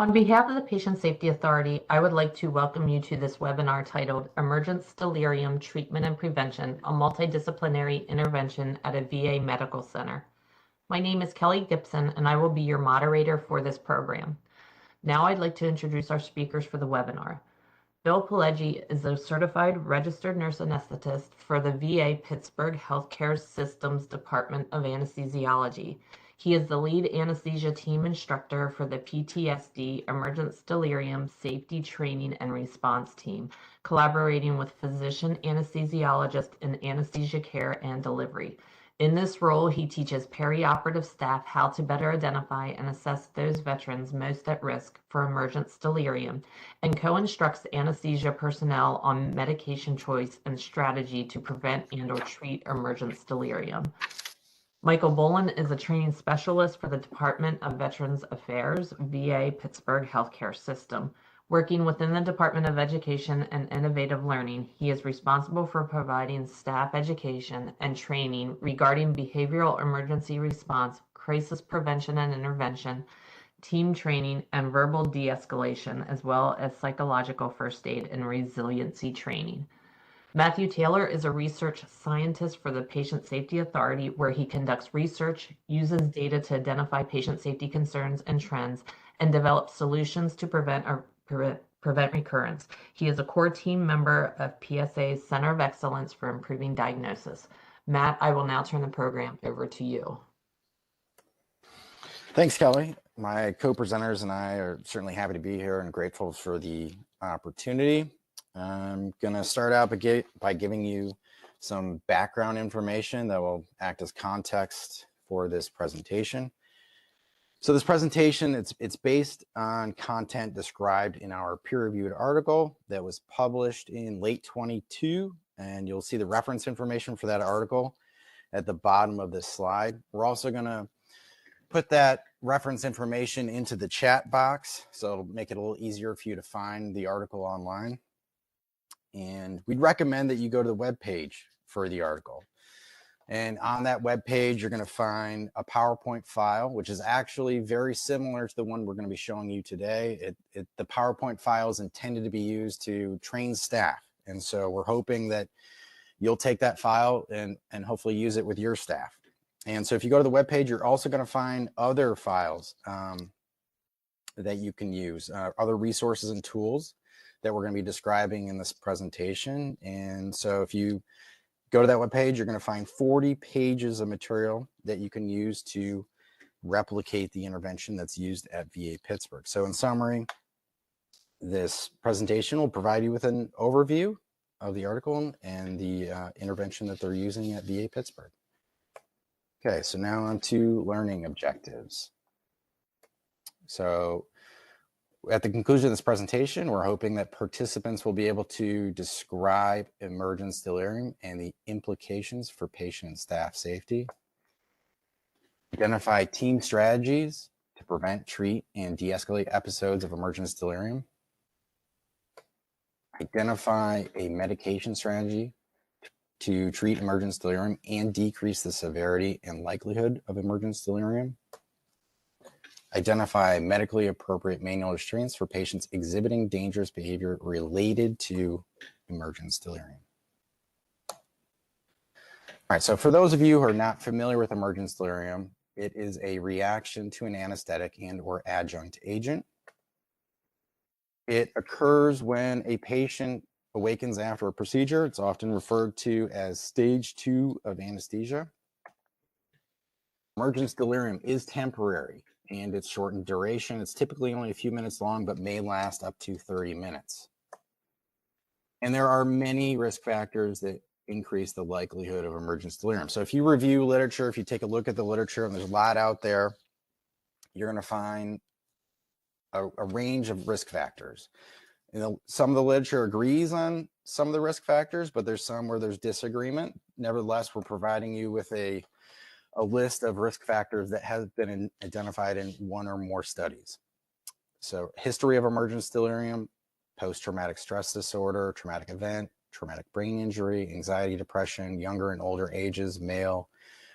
On behalf of the Patient Safety Authority, I would like to welcome you to this webinar titled Emergence Delirium Treatment and Prevention, a Multidisciplinary Intervention at a VA Medical Center. My name is Kelly Gibson, and I will be your moderator for this program. Now I'd like to introduce our speakers for the webinar. Bill Pileggi is a certified registered nurse anesthetist for the VA Pittsburgh Healthcare System's Department of Anesthesiology. He is the lead anesthesia team instructor for the PTSD Emergence Delirium Safety Training and Response Team, collaborating with physician anesthesiologists in anesthesia care and delivery. In this role, he teaches perioperative staff how to better identify and assess those veterans most at risk for emergence delirium and co-instructs anesthesia personnel on medication choice and strategy to prevent and/or treat emergence delirium. Michael Boland is a training specialist for the Department of Veterans Affairs, VA Pittsburgh Healthcare System. Working within the Department of Education and Innovative Learning, he is responsible for providing staff education and training regarding behavioral emergency response, crisis prevention and intervention, team training, and verbal de-escalation, as well as psychological first aid and resiliency training. Matthew Taylor is a research scientist for the Patient Safety Authority, where he conducts research, uses data to identify patient safety concerns and trends, and develops solutions to prevent recurrence. He is a core team member of PSA's Center of Excellence for Improving Diagnosis. Matt, I will now turn the program over to you. Thanks, Kelly. My co-presenters and I are certainly happy to be here and grateful for the opportunity. I'm going to start out by giving you some background information that will act as context for this presentation. So this presentation, it's based on content described in our peer-reviewed article that was published in late 22, and you'll see the reference information for that article at the bottom of this slide. We're also going to put that reference information into the chat box, so it'll make it a little easier for you to find the article online. And we'd recommend that you go to the web page for the article. And on that web page, you're going to find a PowerPoint file, which is actually very similar to the one we're going to be showing you today. The PowerPoint file is intended to be used to train staff. And so we're hoping that you'll take that file and hopefully use it with your staff. And so if you go to the web page, you're also going to find other files that you can use, other resources and tools that we're going to be describing in this presentation. And so if you go to that webpage, you're going to find 40 pages of material that you can use to replicate the intervention that's used at VA Pittsburgh. So in summary, this presentation will provide you with an overview of the article and the intervention that they're using at VA Pittsburgh. Okay, so now on to learning objectives. So at the conclusion of this presentation, we're hoping that participants will be able to describe emergence delirium and the implications for patient and staff safety, identify team strategies to prevent, treat, and de-escalate episodes of emergence delirium, identify a medication strategy to treat emergence delirium and decrease the severity and likelihood of emergence delirium, identify medically appropriate manual restraints for patients exhibiting dangerous behavior related to emergence delirium. All right, so for those of you who are not familiar with emergence delirium, it is a reaction to an anesthetic and or adjunct agent. It occurs when a patient awakens after a procedure. It's often referred to as stage 2 of anesthesia. Emergence delirium is temporary and it's short in duration. It's typically only a few minutes long, but may last up to 30 minutes. And there are many risk factors that increase the likelihood of emergence delirium. So if you review literature, if you take a look at the literature, and there's a lot out there, you're going to find a range of risk factors. You know, some of the literature agrees on some of the risk factors, but there's some where there's disagreement. Nevertheless, we're providing you with a list of risk factors that have been identified in one or more studies. So history of emergence delirium, post-traumatic stress disorder, traumatic event, traumatic brain injury, anxiety, depression, younger and older ages, male,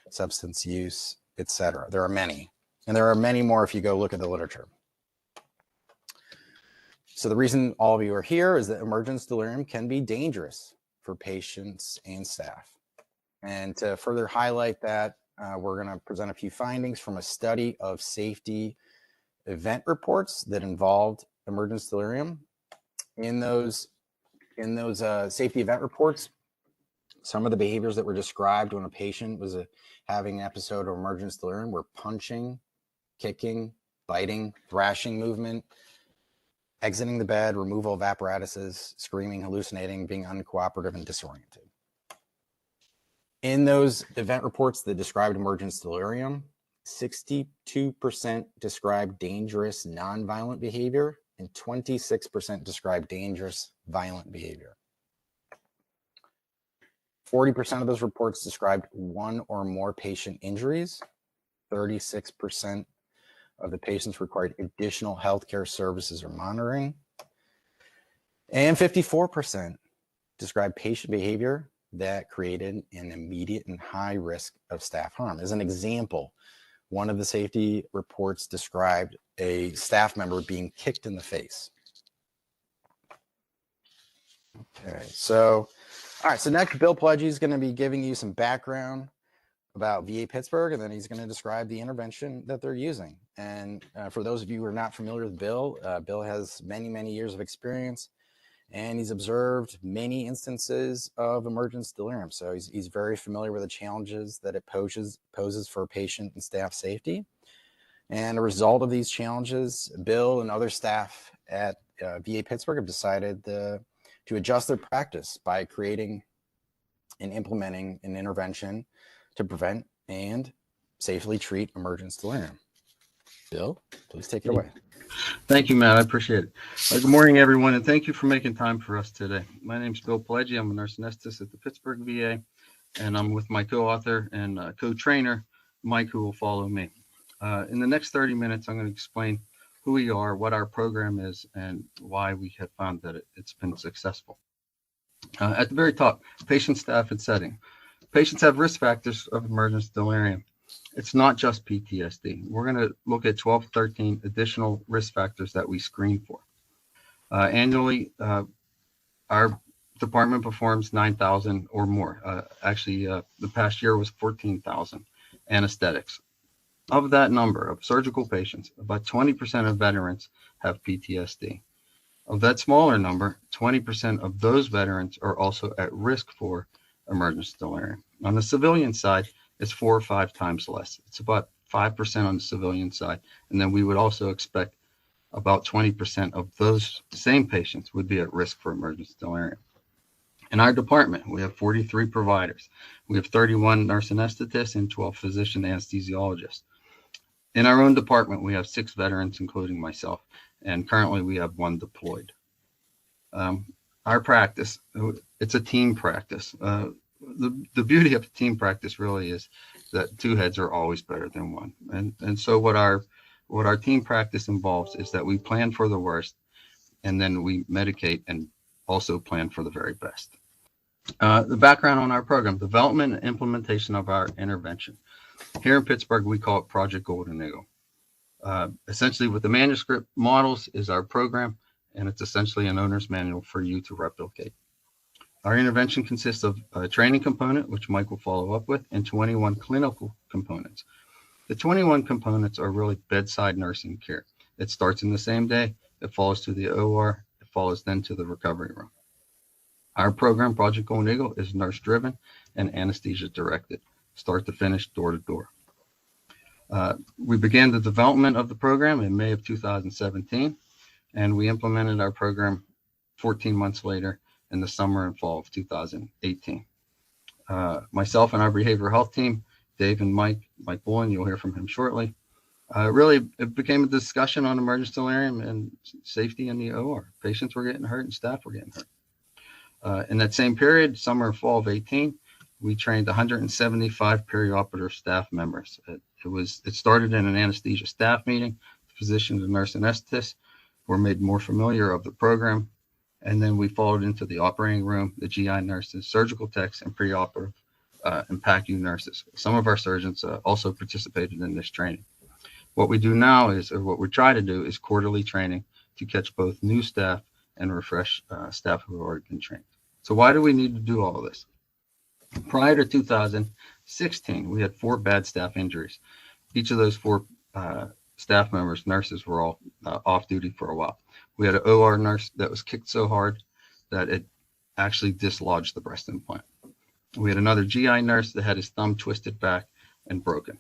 substance use, etc. There are many, and there are many more if you go look at the literature. So the reason all of you are here is that emergence delirium can be dangerous for patients and staff. And to further highlight that, we're going to present a few findings from a study of safety event reports that involved emergence delirium. In those safety event reports, some of the behaviors that were described when a patient was having an episode of emergence delirium were punching, kicking, biting, thrashing movement, exiting the bed, removal of apparatuses, screaming, hallucinating, being uncooperative, and disoriented. In those event reports that described emergence delirium, 62% described dangerous nonviolent behavior and 26% described dangerous violent behavior. 40% of those reports described one or more patient injuries. 36% of the patients required additional healthcare services or monitoring. And 54% described patient behavior that created an immediate and high risk of staff harm. As an example, one of the safety reports described a staff member being kicked in the face. Okay, so, all right, so next Bill Pileggi is going to be giving you some background about VA Pittsburgh, and then he's going to describe the intervention that they're using. And for those of you who are not familiar with Bill, Bill has many, many years of experience, and he's observed many instances of emergence delirium. So he's very familiar with the challenges that it poses for patient and staff safety. And a result of these challenges, Bill and other staff at VA Pittsburgh have decided to adjust their practice by creating and implementing an intervention to prevent and safely treat emergence delirium. Bill, please take it away. Thank you, Matt. I appreciate it. Good morning, everyone, and thank you for making time for us today. My name is Bill Pileggi. I'm a nurse anesthetist at the Pittsburgh VA, and I'm with my co-author and co-trainer, Mike, who will follow me. In the next 30 minutes, I'm going to explain who we are, what our program is, and why we have found that it's been successful. At the very top, patient, staff, and setting. Patients have risk factors of emergence delirium. It's not just PTSD. We're going to look at 12, 13 additional risk factors that we screen for. Annually, our department performs 9,000 or more. The past year was 14,000 anesthetics. Of that number of surgical patients, about 20% of veterans have PTSD. Of that smaller number, 20% of those veterans are also at risk for emergence delirium. On the civilian side, it's 4 or 5 times less. It's about 5% on the civilian side. And then we would also expect about 20% of those same patients would be at risk for emergence delirium. In our department, we have 43 providers. We have 31 nurse anesthetists and 12 physician anesthesiologists. In our own department, we have 6 veterans, including myself, and currently we have 1 deployed. Our practice, it's a team practice. The beauty of team practice really is that 2 heads are always better than 1. And so what our team practice involves is that we plan for the worst, and then we medicate and also plan for the very best. The background on our program: development and implementation of our intervention. Here in Pittsburgh, we call it Project Golden Eagle. Essentially, what the manuscript models is our program, and it's essentially an owner's manual for you to replicate. Our intervention consists of a training component, which Mike will follow up with, and 21 clinical components. The 21 components are really bedside nursing care. It starts in the same day, it follows to the OR, it follows then to the recovery room. Our program, Project Golden Eagle, is nurse-driven and anesthesia-directed, start to finish, door to door. We began the development of the program in May of 2017, and we implemented our program 14 months later in the summer and fall of 2018. Myself and our behavioral health team, Dave and Mike Boland, you'll hear from him shortly, it became a discussion on emergence delirium and safety in the OR. Patients were getting hurt and staff were getting hurt. In that same period, summer and fall of 18, we trained 175 perioperative staff members. It started in an anesthesia staff meeting. The physicians and nurse anesthetists were made more familiar of the program. And then we followed into the operating room, the GI nurses, surgical techs, and preoperative and PACU nurses. Some of our surgeons also participated in this training. What we do now is, or what we try to do, is quarterly training to catch both new staff and refresh staff who have already been trained. So why do we need to do all of this? Prior to 2016, we had 4 bad staff injuries. Each of those 4 staff members, nurses, were all off duty for a while. We had an OR nurse that was kicked so hard that it actually dislodged the breast implant. We had another GI nurse that had his thumb twisted back and broken.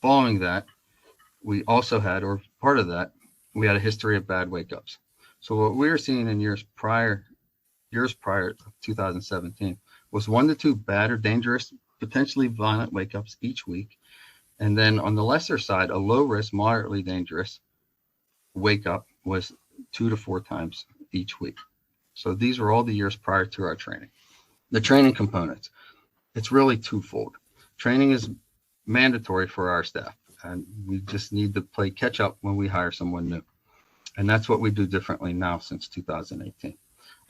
Following that, we also had, or part of that, we had a history of bad wake-ups. So what we were seeing in years prior to 2017 was 1 to 2 bad or dangerous, potentially violent wake-ups each week. And then on the lesser side, a low risk, moderately dangerous wake-up was 2 to 4 times each week. So these were all the years prior to our training. The training components, it's really twofold. Training is mandatory for our staff, and we just need to play catch up when we hire someone new. And that's what we do differently now since 2018.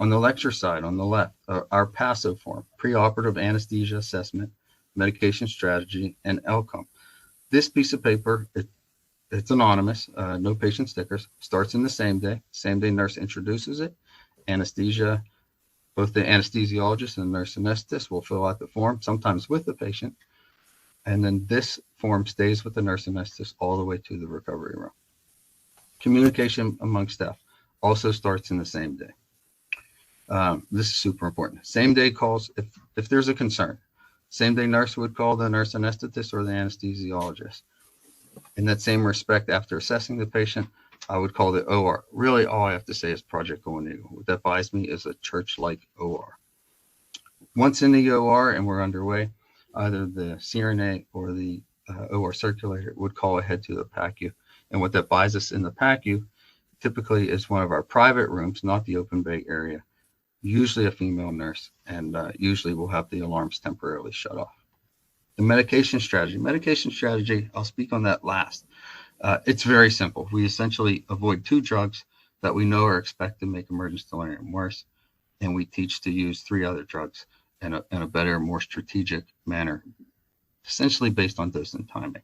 On the lecture side, on the left, our PASO form, preoperative anesthesia assessment, medication strategy, and outcome. This piece of paper, it's anonymous, no patient stickers, starts in the same day. Same day nurse introduces it. Anesthesia, both the anesthesiologist and the nurse anesthetist will fill out the form, sometimes with the patient. And then this form stays with the nurse anesthetist all the way to the recovery room. Communication among staff also starts in the same day. This is super important. Same day calls, if there's a concern, same day nurse would call the nurse anesthetist or the anesthesiologist. In that same respect, after assessing the patient, I would call the OR. Really, all I have to say is Project Golden Eagle. What that buys me is a church-like OR. Once in the OR and we're underway, either the CRNA or the OR circulator would call ahead to the PACU. And what that buys us in the PACU typically is one of our private rooms, not the open bay area, usually a female nurse, and usually we'll have the alarms temporarily shut off. The medication strategy, I'll speak on that last. It's very simple. We essentially avoid 2 drugs that we know are expected to make emergence delirium worse, and we teach to use 3 other drugs in a better, more strategic manner, essentially based on dose and timing.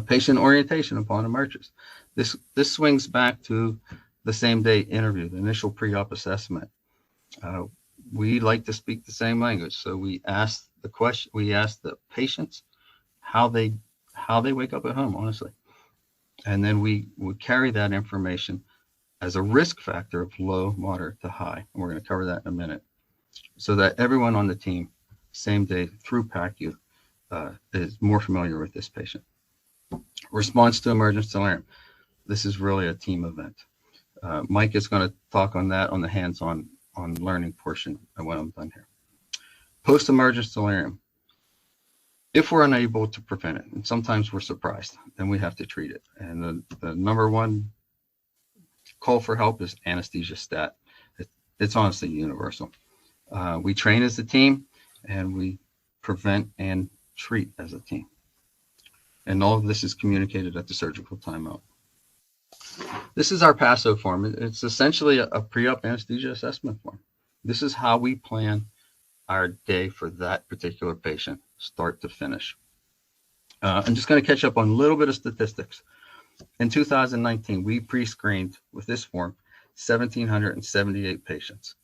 Patient orientation upon emergence. This swings back to the same day interview, the initial pre-op assessment. We like to speak the same language, so we ask the patients how they wake up at home, honestly, and then we would carry that information as a risk factor of low, moderate to high, and we're going to cover that in a minute, so that everyone on the team, same day through PACU, is more familiar with this patient. Response to emergence delirium. This is really a team event. Mike is going to talk on that on the hands-on learning portion of when I'm done here. Post-emergence delirium. If we're unable to prevent it, and sometimes we're surprised, then we have to treat it. And the number one call for help is anesthesia stat. It's honestly universal. We train as a team, and we prevent and treat as a team. And all of this is communicated at the surgical timeout. This is our PASO form. It's essentially a pre-op anesthesia assessment form. This is how we plan our day for that particular patient, start to finish. I'm just going to catch up on a little bit of statistics. In 2019, we pre-screened with this form 1,778 patients.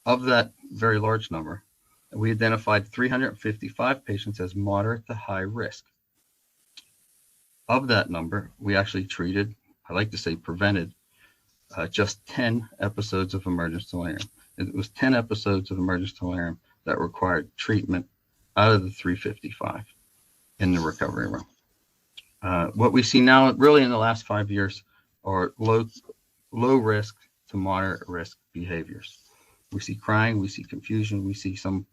Of that very large number, we identified 355 patients as moderate to high risk. Of that number, we actually treated, I like to say prevented, just 10 episodes of emergence delirium. It was 10 episodes of emergence delirium that required treatment out of the 355 in the recovery room. What we see now, really in the last 5 years, are low risk to moderate risk behaviors. We see crying, we see confusion, we see some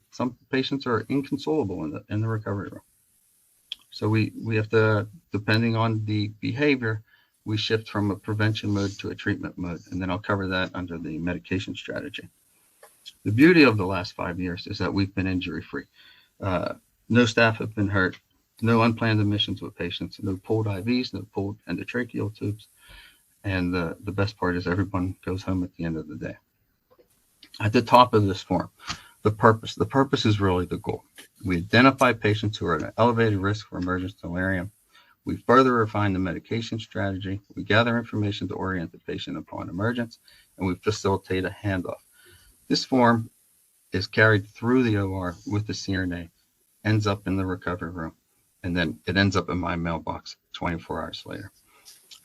patients are inconsolable in the recovery room. So we have to, depending on the behavior, we shift from a prevention mode to a treatment mode, and then I'll cover that under the medication strategy. The beauty of the last 5 years is that we've been injury-free. No staff have been hurt, no unplanned admissions with patients, no pulled IVs, no pulled endotracheal tubes, and the best part is everyone goes home at the end of the day. At the top of this form, the purpose is really the goal. We identify patients who are at an elevated risk for emergence delirium. We further refine the medication strategy. We gather information to orient the patient upon emergence, and we facilitate a handoff. This form is carried through the OR with the CRNA, ends up in the recovery room, and then it ends up in my mailbox 24 hours later.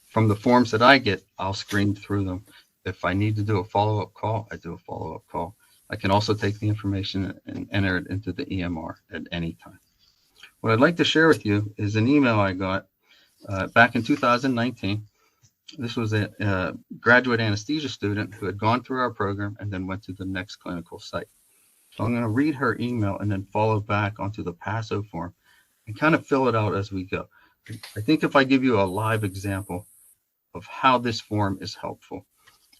From the forms that I get, I'll screen through them. If I need to do a follow-up call, I do a follow-up call. I can also take the information and enter it into the EMR at any time. What I'd like to share with you is an email I got back in 2019. This was a graduate anesthesia student who had gone through our program and then went to the next clinical site. So I'm going to read her email and then follow back onto the PASO form and kind of fill it out as we go. I think if I give you a live example of how this form is helpful,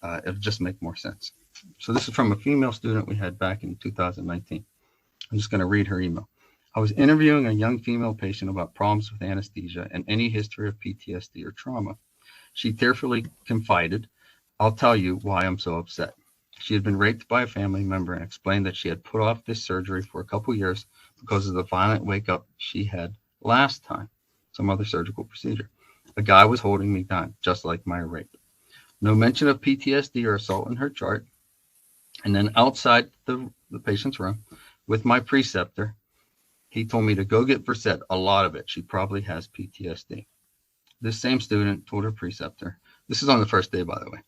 it'll just make more sense. So this is from a female student we had back in 2019. I'm just going to read her email. I was interviewing a young female patient about problems with anesthesia and any history of PTSD or trauma. She tearfully confided, "I'll tell you why I'm so upset." She had been raped by a family member and explained that she had put off this surgery for a couple years because of the violent wake-up she had last time, some other surgical procedure. A guy was holding me down, just like my rape. No mention of PTSD or assault in her chart. And then outside the patient's room with my preceptor, he told me to go get Versed, a lot of it. She probably has PTSD. This same student told her preceptor, this is on the first day, by the way.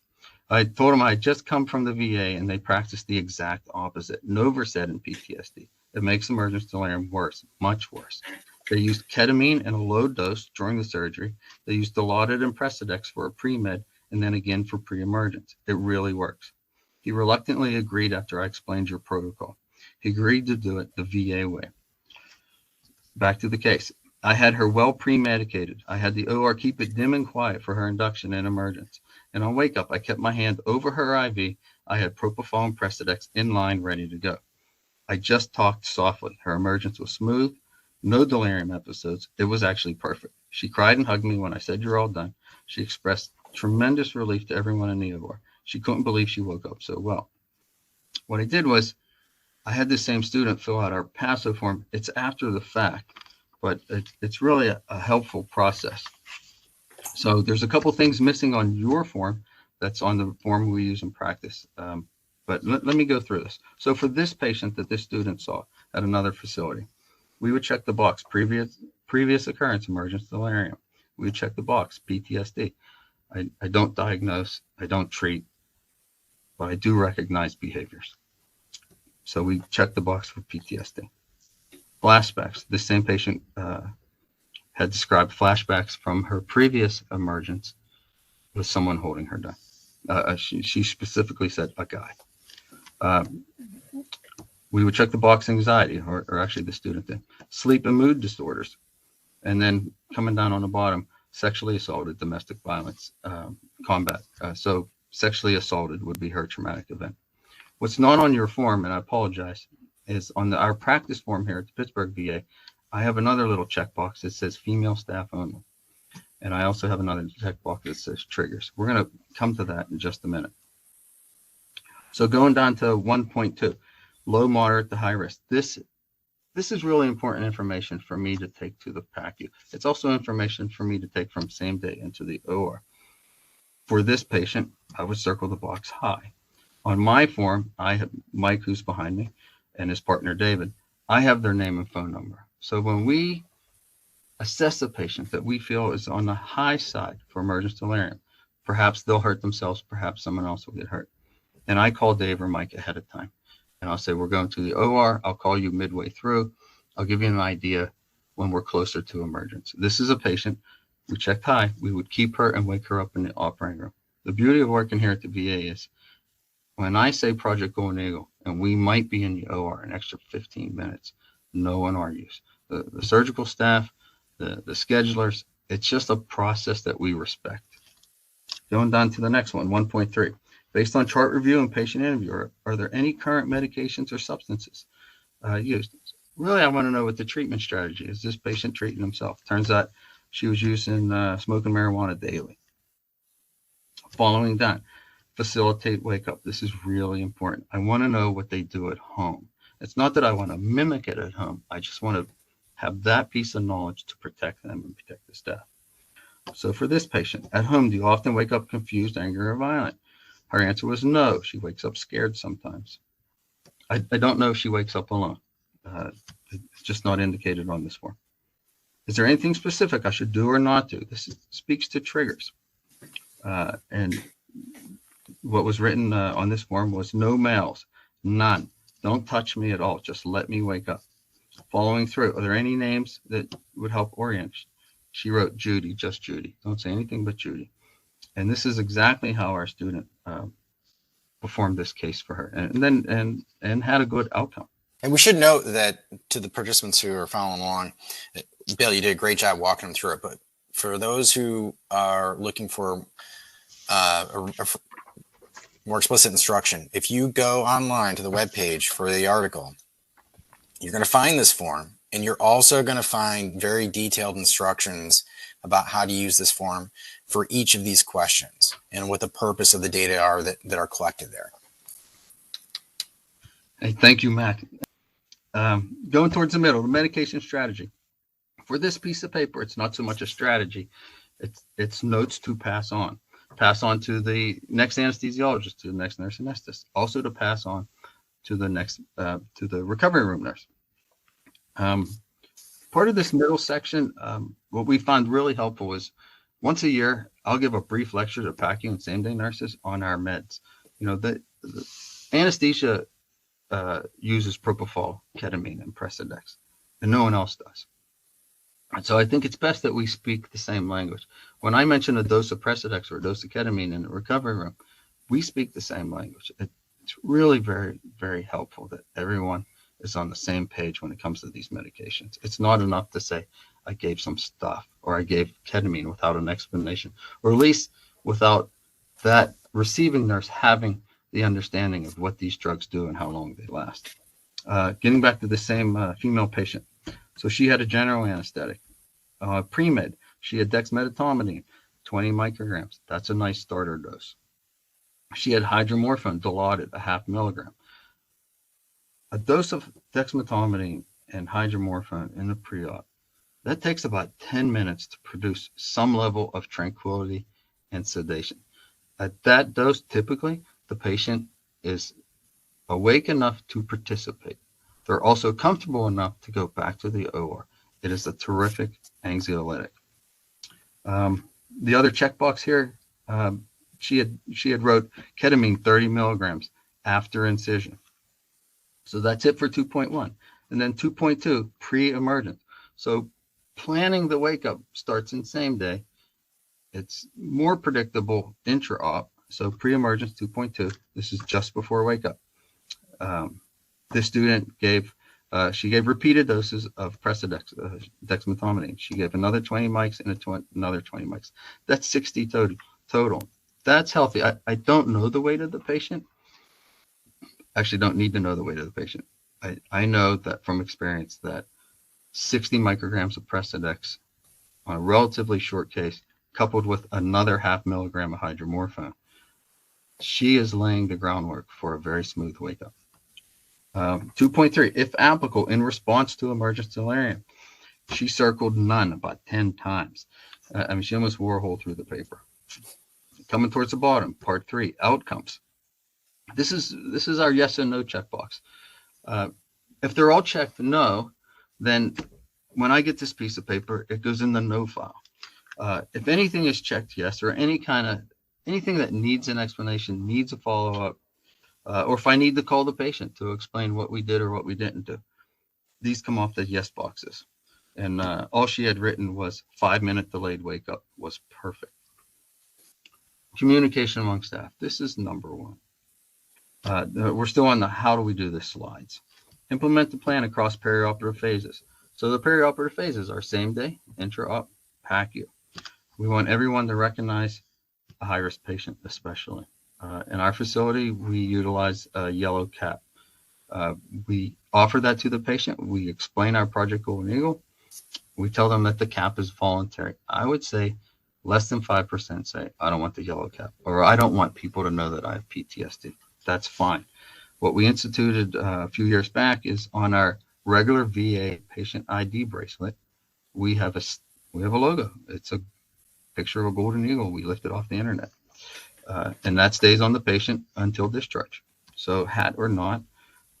I told him I had just come from the VA and they practiced the exact opposite. No Versed in PTSD. It makes emergence delirium worse, much worse. They used ketamine in a low dose during the surgery. They used Dilaudid and Precedex for a pre-med and then again for pre-emergence. It really works. He reluctantly agreed after I explained your protocol. He agreed to do it the VA way. Back to the case. I had her well pre-medicated. I had the OR keep it dim and quiet for her induction and emergence. And on wake up, I kept my hand over her IV. I had propofol and Precedex in line, ready to go. I just talked softly. Her emergence was smooth. No delirium episodes. It was actually perfect. She cried and hugged me when I said, "You're all done." She expressed tremendous relief to everyone in the OR. She couldn't believe she woke up so well. What I did was I had this same student fill out our PASO form. It's after the fact, but it's really a helpful process. So there's a couple things missing on your form that's on the form we use in practice. But let me go through this. So for this patient that this student saw at another facility, we would check the box, previous occurrence, emergence delirium. We would check the box, PTSD. I don't diagnose, I don't treat, but I do recognize behaviors. So we check the box for PTSD. Flashbacks. This same patient had described flashbacks from her previous emergence with someone holding her down. She specifically said a guy. We would check the box anxiety, or actually the student did. Sleep and mood disorders. And then coming down on the bottom, sexually assaulted, domestic violence, combat. So sexually assaulted would be her traumatic event. What's not on your form, and I apologize, is on our practice form here at the Pittsburgh VA, I have another little checkbox that says female staff only. And I also have another checkbox that says triggers. We're going to come to that in just a minute. So going down to 1.2, low, moderate to high risk. This is really important information for me to take to the PACU. It's also information for me to take from same day into the OR. For this patient, I would circle the box high. On my form, I have Mike, who's behind me, and his partner, David. I have their name and phone number. So when we assess a patient that we feel is on the high side for emergence delirium, perhaps they'll hurt themselves, perhaps someone else will get hurt. And I call Dave or Mike ahead of time. And I'll say, we're going to the OR. I'll call you midway through. I'll give you an idea when we're closer to emergence. This is a patient. We checked high. We would keep her and wake her up in the operating room. The beauty of working here at the VA is when I say Project Golden Eagle, and we might be in the OR an extra 15 minutes, no one argues. The surgical staff, the schedulers, it's just a process that we respect. Going down to the next one, 1.3. Based on chart review and patient interview, are there any current medications or substances used? Really, I want to know what the treatment strategy is. This patient treating himself? Turns out she was using smoking marijuana daily. Following that, facilitate wake up. This is really important. I want to know what they do at home. It's not that I want to mimic it at home. I just want to have that piece of knowledge to protect them and protect the staff. So for this patient, at home, do you often wake up confused, angry, or violent? Her answer was no. She wakes up scared sometimes. I don't know if she wakes up alone. It's just not indicated on this form. Is there anything specific I should do or not do? This speaks to triggers. And what was written on this form was no males, none. Don't touch me at all. Just let me wake up. Following through, are there any names that would help orient? She wrote Judy, just Judy. Don't say anything but Judy. And this is exactly how our student performed this case for her, and had a good outcome. And we should note that to the participants who are following along, Bill, you did a great job walking them through it. But for those who are looking for a more explicit instruction, if you go online to the webpage for the article, you're going to find this form, and you're also going to find very detailed instructions about how to use this form for each of these questions and what the purpose of the data are that are collected there. Hey, thank you, Matt. Going towards the middle, the medication strategy. For this piece of paper, it's not so much a strategy. It's notes to pass on. Pass on to the next anesthesiologist, to the next nurse anesthetist, also to pass on to the next, to the recovery room nurse. Part of this middle section, what we found really helpful is once a year, I'll give a brief lecture to packing and same-day nurses on our meds. You know, the anesthesia uses propofol, ketamine, and Precedex, and no one else does. And so I think it's best that we speak the same language. When I mention a dose of Precedex or a dose of ketamine in the recovery room, we speak the same language. It's really very, very helpful that everyone is on the same page when it comes to these medications. It's not enough to say, I gave some stuff, or I gave ketamine without an explanation, or at least without that receiving nurse having the understanding of what these drugs do and how long they last. Getting back to the same female patient. So she had a general anesthetic. Pre-med, she had dexmedetomidine, 20 micrograms. That's a nice starter dose. She had hydromorphone, Dilaudid, a 0.5 milligram. A dose of dexmedetomidine and hydromorphone in the pre-op, that takes about 10 minutes to produce some level of tranquility and sedation. At that dose, typically, the patient is awake enough to participate. They're also comfortable enough to go back to the OR. It is a terrific anxiolytic. The other checkbox here, she had wrote ketamine 30 milligrams after incision. So that's it for 2.1. And then 2.2, pre-emergent. So planning the wake up starts in same day. It's more predictable intra-op. So pre-emergence 2.2, this is just before wake up. This student gave, she gave repeated doses of Precedex, dexmedetomidine. She gave another 20 mics and another 20 mics. That's 60 total. That's healthy. I don't know the weight of the patient. Actually don't need to know the weight of the patient. I know that from experience that 60 micrograms of Precedex on a relatively short case, coupled with another 0.5 milligram of hydromorphone, she is laying the groundwork for a very smooth wake up. 2.3, if applicable, in response to emergence delirium. She circled none about 10 times. I mean, she almost wore a hole through the paper. Coming towards the bottom, part 3, outcomes. This is our yes and no checkbox. If they're all checked no, then when I get this piece of paper, it goes in the no file. If anything is checked yes, or anything that needs an explanation, needs a follow-up, or if I need to call the patient to explain what we did or what we didn't do, these come off the yes boxes. And all she had written was 5-minute delayed wake up was perfect. Communication among staff. This is number 1. We're still on the how do we do this slides. Implement the plan across perioperative phases. So the perioperative phases are same day, intra-op, PACU. We want everyone to recognize a high-risk patient, especially. In our facility, we utilize a yellow cap. We offer that to the patient. We explain our Project Golden Eagle. We tell them that the cap is voluntary. I would say less than 5% say, I don't want the yellow cap, or I don't want people to know that I have PTSD. That's fine. What we instituted a few years back is on our regular VA patient ID bracelet, we have a logo. It's a picture of a golden eagle we lifted off the internet. And that stays on the patient until discharge. So hat or not,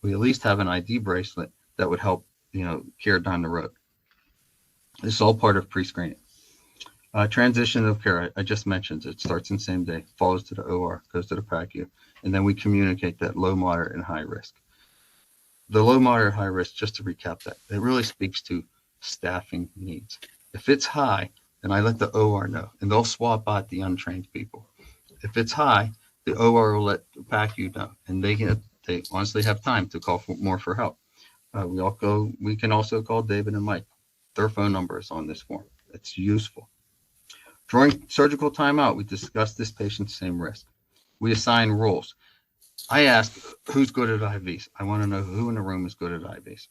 we at least have an ID bracelet that would help, care down the road. This is all part of pre-screening. Transition of care, I just mentioned, it starts in the same day, follows to the OR, goes to the PACU, and then we communicate that low, moderate, and high risk. The low, moderate, high risk, just to recap that, it really speaks to staffing needs. If it's high, then I let the OR know, and they'll swap out the untrained people. If it's high, the OR will let the PACU know, and they honestly have time to call for help. We can also call David and Mike. Their phone number is on this form. It's useful. During surgical timeout, we discuss this patient's same risk. We assign roles. I ask, who's good at IVs? I want to know who in the room is good at IVs.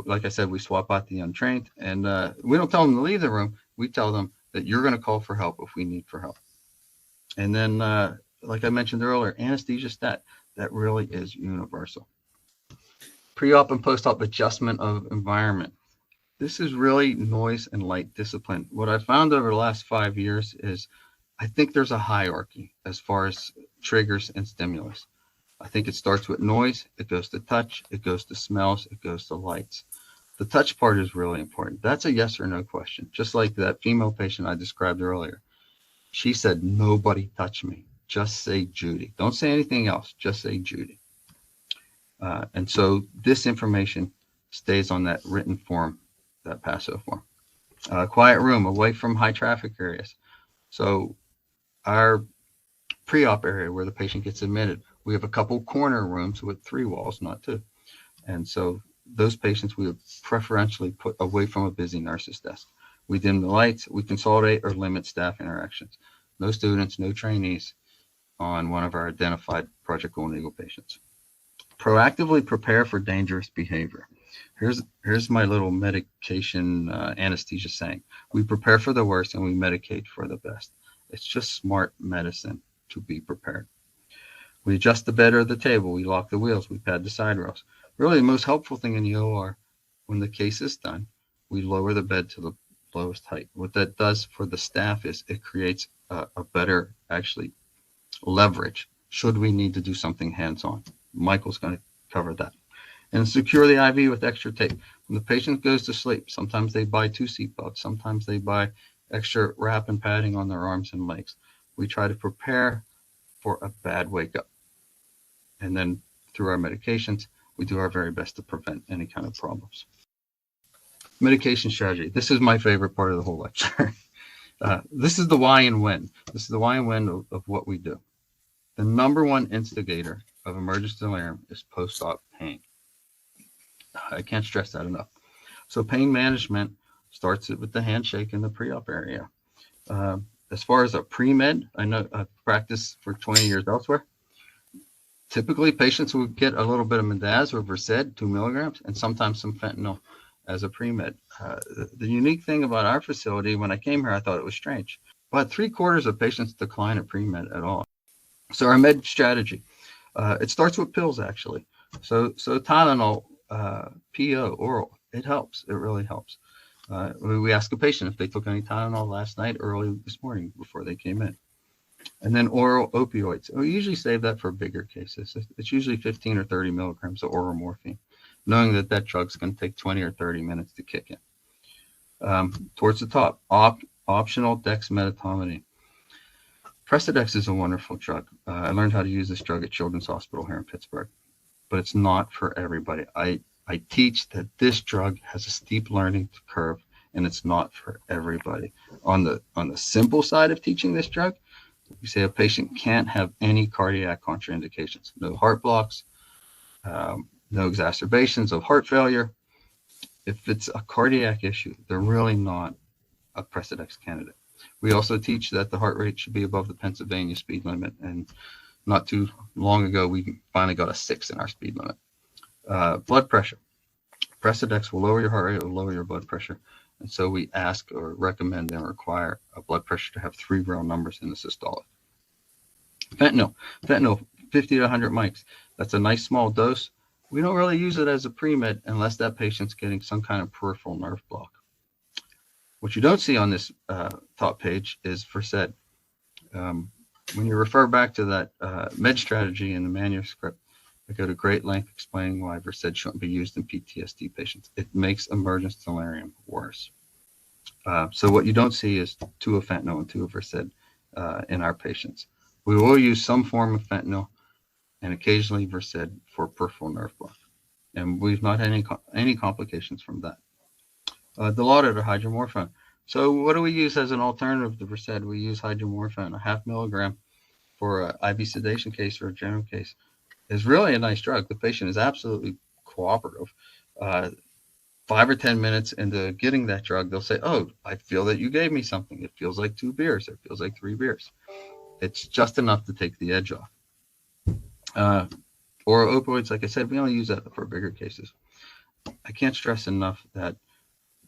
Like I said, we swap out the untrained, and we don't tell them to leave the room. We tell them that you're going to call for help if we need for help. And then, like I mentioned earlier, anesthesia stat, that really is universal. Pre-op and post-op adjustment of environment. This is really noise and light discipline. What I found over the last 5 years is I think there's a hierarchy as far as triggers and stimulus. I think it starts with noise, it goes to touch, it goes to smells, it goes to lights. The touch part is really important. That's a yes or no question. Just like that female patient I described earlier. She said, nobody touch me. Just say Judy. Don't say anything else. Just say Judy. And so this information stays on that written form, that PASO form. Quiet room, away from high traffic areas. So our pre-op area where the patient gets admitted, we have a couple corner rooms with 3 walls, not 2. And so those patients we would preferentially put away from a busy nurse's desk. We dim the lights, we consolidate or limit staff interactions. No students, no trainees on one of our identified Project Golden Eagle patients. Proactively prepare for dangerous behavior. Here's my little medication anesthesia saying. We prepare for the worst and we medicate for the best. It's just smart medicine to be prepared. We adjust the bed or the table. We lock the wheels. We pad the side rails. Really, the most helpful thing in the OR, when the case is done, we lower the bed to the lowest height. What that does for the staff is it creates a better, actually, leverage should we need to do something hands-on. Michael's going to cover that. And secure the IV with extra tape. When the patient goes to sleep, sometimes they buy 2 seatbelts. Sometimes they buy extra wrap and padding on their arms and legs. We try to prepare for a bad wake up. And then through our medications, we do our very best to prevent any kind of problems. Medication strategy. This is my favorite part of the whole lecture. This is the why and when. This is the why and when of what we do. The number one instigator of emergence delirium is post-op pain. I can't stress that enough. So pain management starts with the handshake in the pre-op area. As far as a pre-med, I know I've practiced for 20 years elsewhere. Typically, patients will get a little bit of Midaz or Versed, 2 milligrams, and sometimes some fentanyl as a pre-med. The unique thing about our facility, when I came here, I thought it was strange. About 3/4 of patients decline a pre-med at all. So our med strategy, it starts with pills, actually. So Tylenol, PO, oral, it helps. It really helps. We ask a patient if they took any Tylenol last night, early this morning before they came in. And then oral opioids. We usually save that for bigger cases. It's usually 15 or 30 milligrams of oral morphine, knowing that that drug's going to take 20 or 30 minutes to kick in. Towards the top, optional dexmedetomidine. Precedex is a wonderful drug. I learned how to use this drug at Children's Hospital here in Pittsburgh, but it's not for everybody. I teach that this drug has a steep learning curve, and it's not for everybody. On the simple side of teaching this drug, we say a patient can't have any cardiac contraindications, no heart blocks, no exacerbations of heart failure. If it's a cardiac issue, they're really not a Precedex candidate. We also teach that the heart rate should be above the Pennsylvania speed limit, and not too long ago, we finally got a 6 in our speed limit. Blood pressure. Precedex will lower your heart rate, it will lower your blood pressure. And so we ask or recommend and require a blood pressure to have 3 real numbers in the systolic. Fentanyl, 50 to 100 mics. That's a nice small dose. We don't really use it as a pre-med unless that patient's getting some kind of peripheral nerve block. What you don't see on this top page is VAPHS. When you refer back to that med strategy in the manuscript, I go to great length explaining why VAPHS shouldn't be used in PTSD patients. It makes emergence delirium worse. So what you don't see is 2 of fentanyl and 2 of VAPHS in our patients. We will use some form of fentanyl and occasionally VAPHS for peripheral nerve block. And we've not had any complications from that. Dilaudid or hydromorphone. So what do we use as an alternative to VAPHS? We use hydromorphone, 0.5 milligram for an IV sedation case or a general case. Is really a nice drug. The patient is absolutely cooperative. 5 or 10 minutes into getting that drug, they'll say, oh, I feel that you gave me something. It feels like 2 beers. It feels like 3 beers. It's just enough to take the edge off. Or opioids, like I said, we only use that for bigger cases. I can't stress enough that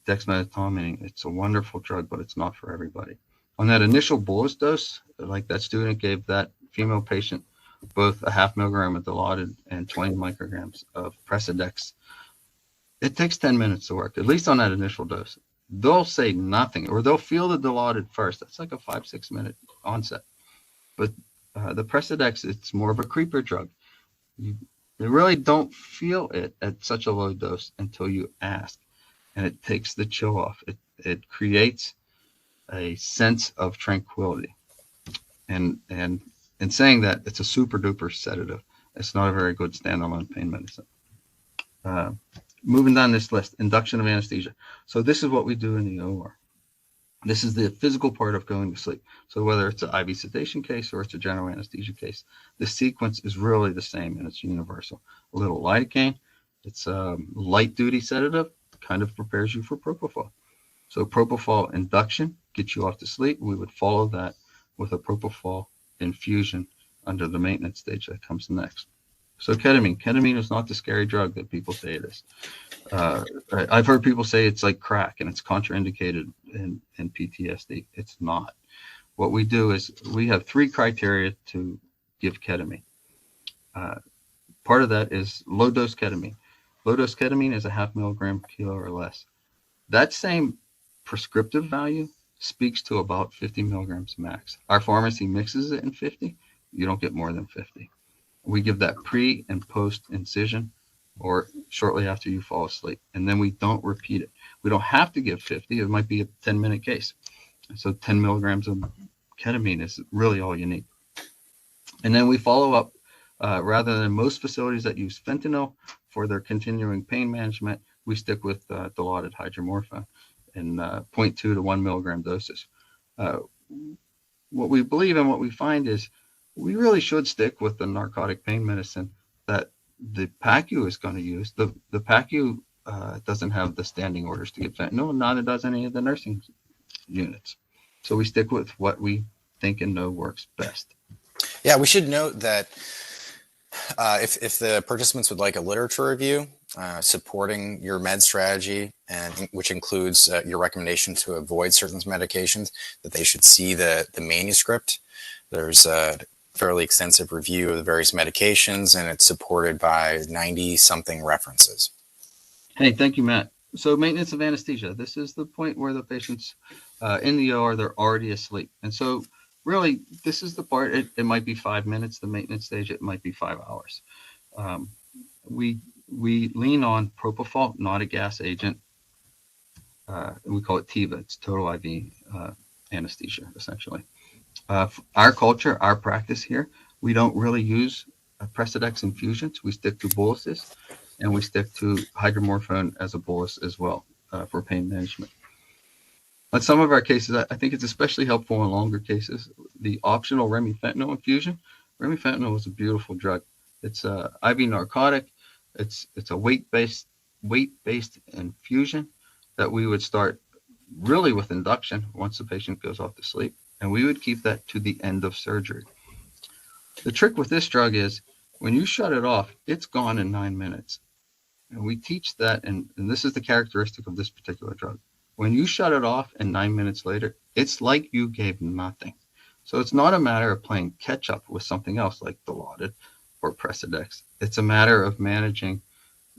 dexmedetomidine, it's a wonderful drug, but it's not for everybody. On that initial bolus dose, like that student gave that female patient both 0.5 milligram of Dilaudid and 20 micrograms of Precedex. It takes 10 minutes to work, at least on that initial dose. They'll say nothing, or they'll feel the Dilaudid first. That's like a 5-6 minute onset. But the Precedex, it's more of a creeper drug. You really don't feel it at such a low dose until you ask, and it takes the chill off. It creates a sense of tranquility. And in saying that, it's a super duper sedative. It's not a very good standalone pain medicine. Moving down this list, induction of anesthesia. So this is what we do in the OR. This is the physical part of going to sleep. So whether it's an IV sedation case or it's a general anesthesia case, the sequence is really the same and it's universal. A little lidocaine, it's a light duty sedative, kind of prepares you for propofol. So propofol induction gets you off to sleep. We would follow that with a propofol infusion under the maintenance stage that comes next. So ketamine. Ketamine is not the scary drug that people say it is. I've heard people say it's like crack and it's contraindicated in PTSD. It's not. What we do is we have 3 criteria to give ketamine. Part of that is low dose ketamine. Low dose ketamine is 0.5 milligram kilo or less. That same prescriptive value speaks to about 50 milligrams max. Our pharmacy mixes it in 50. You don't get more than 50. We give that pre and post incision or shortly after you fall asleep. And then we don't repeat it. We don't have to give 50. It might be a 10-minute case. So 10 milligrams of ketamine is really all you need. And then we follow up, rather than most facilities that use fentanyl for their continuing pain management, we stick with Dilaudid hydromorphone in 0.2 to 1 milligram doses. What we believe and what we find is we really should stick with the narcotic pain medicine that the PACU is going to use. The PACU doesn't have the standing orders to get fentanyl, and neither does any of the nursing units. So we stick with what we think and know works best. Yeah, we should note that if the participants would like a literature review supporting your med strategy, and which includes your recommendation to avoid certain medications, that they should see the manuscript. There's a fairly extensive review of the various medications, and it's supported by 90-something references. Hey, thank you, Matt. So maintenance of anesthesia. This is the point where the patient's in the OR, they're already asleep. And so really, this is the part, it might be 5 minutes, the maintenance stage, it might be 5 hours. We lean on propofol, not a gas agent. We call it TIVA, it's total IV anesthesia, essentially. Our culture, our practice here, we don't really use Precedex infusions. We stick to boluses, and we stick to hydromorphone as a bolus as well for pain management. On some of our cases, I think it's especially helpful in longer cases. The optional remifentanil infusion. Remifentanil is a beautiful drug. It's a IV narcotic. It's a weight-based infusion that we would start really with induction once the patient goes off to sleep, and we would keep that to the end of surgery. The trick with this drug is when you shut it off, it's gone in 9 minutes. And we teach that, and this is the characteristic of this particular drug. When you shut it off and 9 minutes later, it's like you gave nothing. So it's not a matter of playing catch up with something else like Dilaudid or Precedex. It's a matter of managing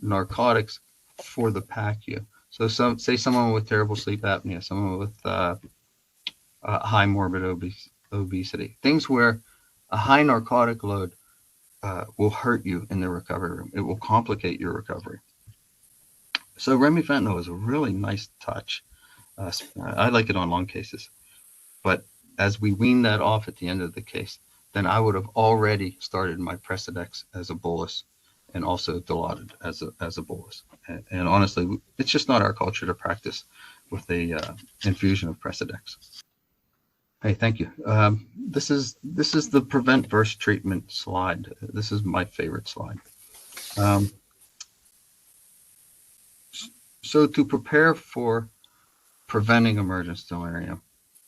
narcotics for the PACU. So say someone with terrible sleep apnea, someone with high morbid obesity, things where a high narcotic load will hurt you in the recovery room. It will complicate your recovery. So remifentanil is a really nice touch. I like it on long cases. But as we wean that off at the end of the case, then I would have already started my Precedex as a bolus and also Dilaudid as a bolus. And honestly, it's just not our culture to practice with the infusion of Precedex. Hey, thank you. This is the prevent versus treatment slide. This is my favorite slide. So to prepare for preventing emergence delirium,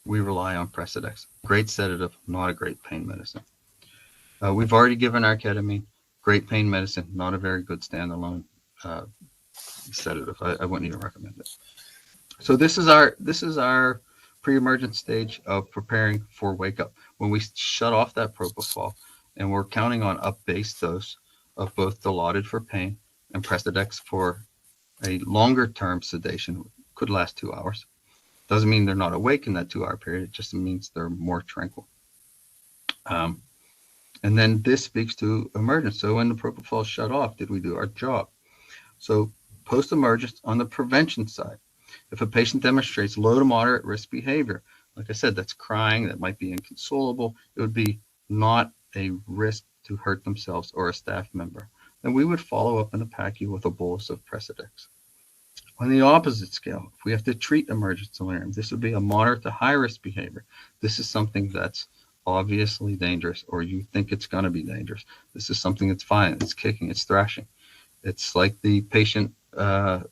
we rely on Precedex. Great sedative, not a great pain medicine. We've already given our ketamine. Great pain medicine, not a very good standalone sedative. I wouldn't even recommend it. So this is our pre-emergent stage of preparing for wake up. When we shut off that propofol, and we're counting on a base dose of both Dilaudid for pain and Precedex for a longer term sedation, could last 2 hours. Doesn't mean they're not awake in that 2 hour period. It just means they're more tranquil. And then this speaks to emergence. So when the propofol shut off, did we do our job? So post-emergence on the prevention side, if a patient demonstrates low to moderate risk behavior, like I said, that's crying, that might be inconsolable, it would be not a risk to hurt themselves or a staff member, then we would follow up in the PACU with a bolus of Precedex. On the opposite scale, if we have to treat emergence delirium, this would be a moderate to high risk behavior. This is something that's obviously dangerous, or you think it's going to be dangerous. This is something that's violent, it's kicking, it's thrashing. It's like the patient the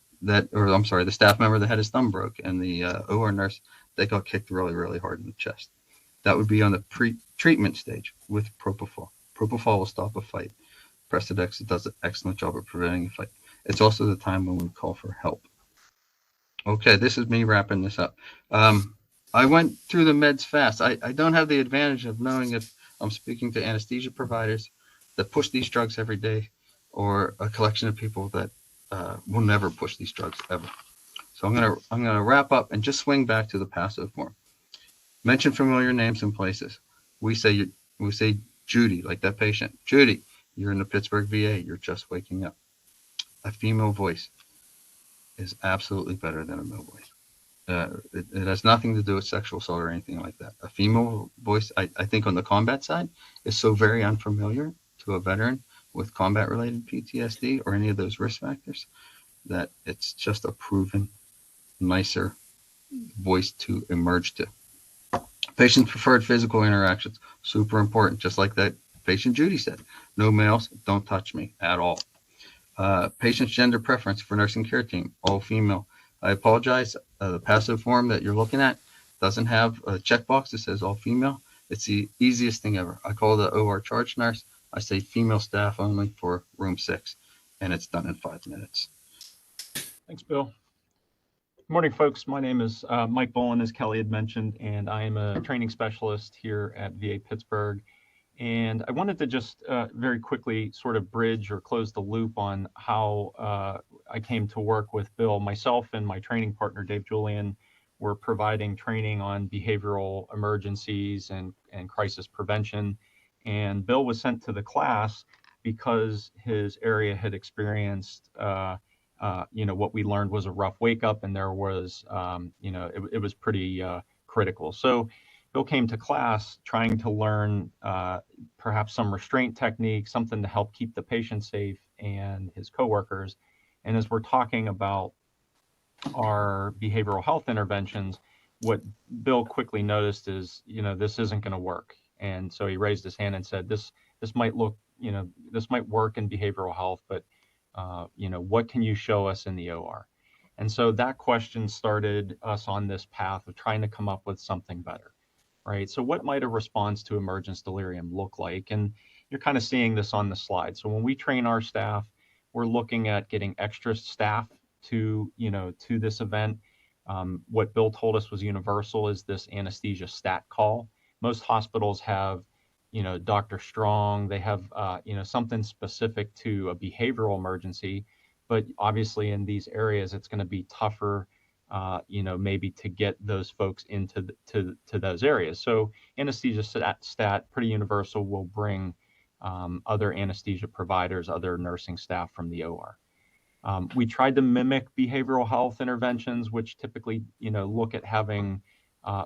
staff member that had his thumb broke, and the OR nurse that got kicked really, really hard in the chest. That would be on the pre-treatment stage with propofol. Propofol will stop a fight. Precedex does an excellent job of preventing a fight. It's also the time when we call for help. Okay, this is me wrapping this up. I went through the meds fast. I don't have the advantage of knowing if I'm speaking to anesthesia providers that push these drugs every day, or a collection of people that will never push these drugs ever. So I'm gonna wrap up and just swing back to the passive form. Mention familiar names and places. We say Judy, like that patient. Judy, you're in the Pittsburgh VA. You're just waking up. A female voice is absolutely better than a male voice. It has nothing to do with sexual assault or anything like that. A female voice, I think on the combat side, is so very unfamiliar to a veteran with combat-related PTSD or any of those risk factors that it's just a proven nicer voice to emerge to. Patient's preferred physical interactions, super important, just like that patient Judy said. No males, don't touch me at all. Patient's gender preference for nursing care team, all female. I apologize, the passive form that you're looking at doesn't have a checkbox that says all female. It's the easiest thing ever. I call the OR charge nurse. I say female staff only for room 6, and it's done in 5 minutes. Thanks, Bill. Good morning, folks. My name is Mike Boland, as Kelly had mentioned, and I am a training specialist here at VA Pittsburgh. And I wanted to just very quickly sort of bridge or close the loop on how I came to work with Bill. Myself and my training partner, Dave Julian, were providing training on behavioral emergencies and crisis prevention. And Bill was sent to the class because his area had experienced, what we learned was a rough wake up, and there was, it was pretty critical. So Bill came to class trying to learn perhaps some restraint technique, something to help keep the patient safe and his coworkers. And as we're talking about our behavioral health interventions, what Bill quickly noticed is, this isn't going to work. And so he raised his hand and said, this might look, this might work in behavioral health, but, what can you show us in the OR? And so that question started us on this path of trying to come up with something better, right? So what might a response to emergence delirium look like? And you're kind of seeing this on the slide. So when we train our staff, we're looking at getting extra staff to this event. What Bill told us was universal is this anesthesia stat call. Most hospitals have, Dr. Strong, they have, something specific to a behavioral emergency, but obviously in these areas, it's going to be tougher, maybe to get those folks into to those areas. So anesthesia stat, pretty universal, will bring other anesthesia providers, other nursing staff from the OR. We tried to mimic behavioral health interventions, which typically, look at having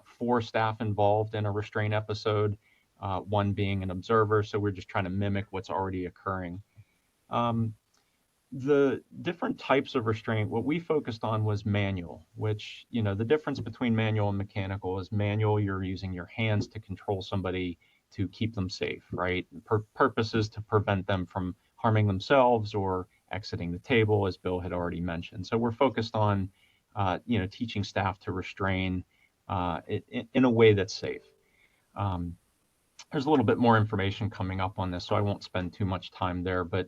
4 staff involved in a restraint episode, one being an observer. So we're just trying to mimic what's already occurring. The different types of restraint, what we focused on was manual, which, the difference between manual and mechanical is manual, you're using your hands to control somebody to keep them safe, right? Purposes to prevent them from harming themselves or exiting the table, as Bill had already mentioned. So we're focused on, teaching staff to restrain in a way that's safe. There's a little bit more information coming up on this, so I won't spend too much time there, but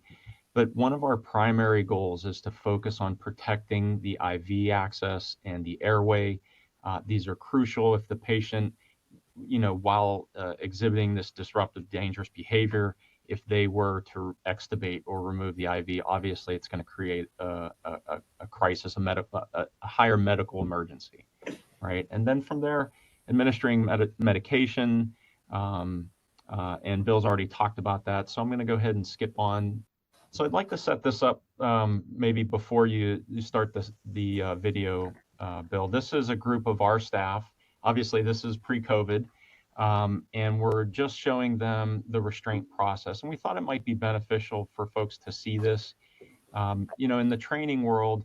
one of our primary goals is to focus on protecting the IV access and the airway. These are crucial if the patient, while exhibiting this disruptive, dangerous behavior, if they were to extubate or remove the IV, obviously it's going to create a crisis, a higher medical emergency, right? And then from there, administering medication, and Bill's already talked about that, so I'm going to go ahead and skip on. So I'd like to set this up maybe before you start the video, Bill. This is a group of our staff. Obviously, this is pre-COVID, and we're just showing them the restraint process. And we thought it might be beneficial for folks to see this. In the training world,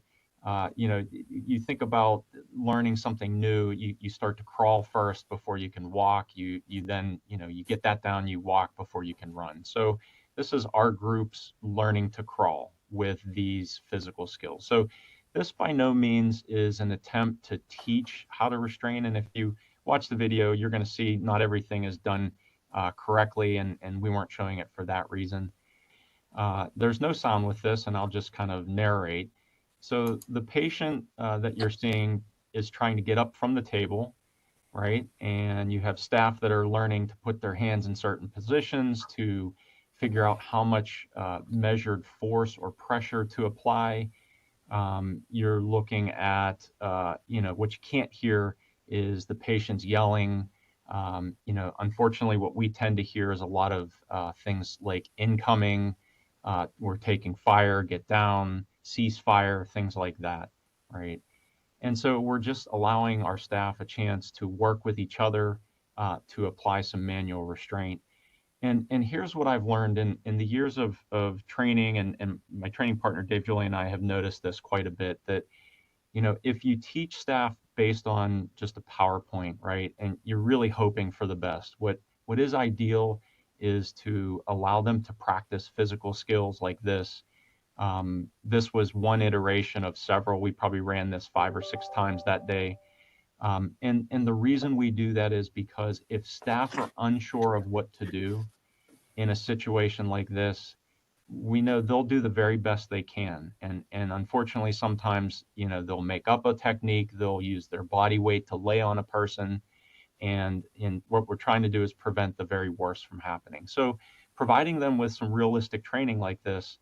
you think about learning something new, you start to crawl first before you can walk. You then, you get that down, you walk before you can run. So this is our groups learning to crawl with these physical skills. So this by no means is an attempt to teach how to restrain. And if you watch the video, you're going to see not everything is done correctly, and we weren't showing it for that reason. There's no sound with this, and I'll just kind of narrate. So the patient that you're seeing is trying to get up from the table, right? And you have staff that are learning to put their hands in certain positions to figure out how much measured force or pressure to apply. You're looking at, what you can't hear is the patients yelling. Unfortunately, what we tend to hear is a lot of things like incoming, we're taking fire, get down, ceasefire, things like that, right? And so we're just allowing our staff a chance to work with each other to apply some manual restraint. And here's what I've learned in the years of training, and my training partner, Dave Julie, and I have noticed this quite a bit, that, if you teach staff based on just a PowerPoint, right, and you're really hoping for the best, what is ideal is to allow them to practice physical skills like this. This was one iteration of several. We probably ran this 5 or 6 times that day. And the reason we do that is because if staff are unsure of what to do in a situation like this, we know they'll do the very best they can. And unfortunately, sometimes, they'll make up a technique, they'll use their body weight to lay on a person. And what we're trying to do is prevent the very worst from happening. So providing them with some realistic training like this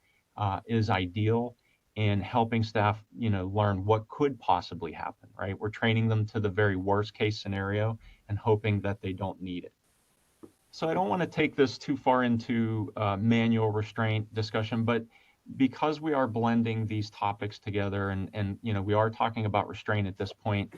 is ideal in helping staff, learn what could possibly happen, right? We're training them to the very worst case scenario and hoping that they don't need it. So I don't want to take this too far into manual restraint discussion, but because we are blending these topics together and we are talking about restraint at this point,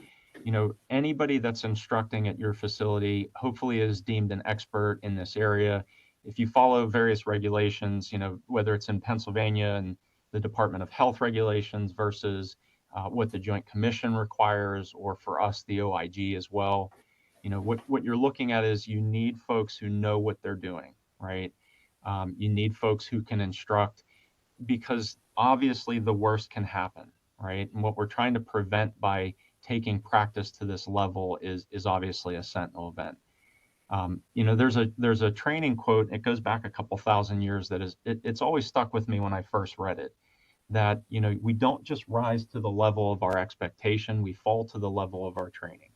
anybody that's instructing at your facility hopefully is deemed an expert in this area. If you follow various regulations, whether it's in Pennsylvania and the Department of Health regulations versus what the Joint Commission requires, or for us, the OIG as well, what you're looking at is you need folks who know what they're doing, right? You need folks who can instruct, because obviously the worst can happen, right? And what we're trying to prevent by taking practice to this level is obviously a sentinel event. There's a training quote, it goes back a couple thousand years, that it's always stuck with me when I first read it, that, we don't just rise to the level of our expectation, we fall to the level of our training,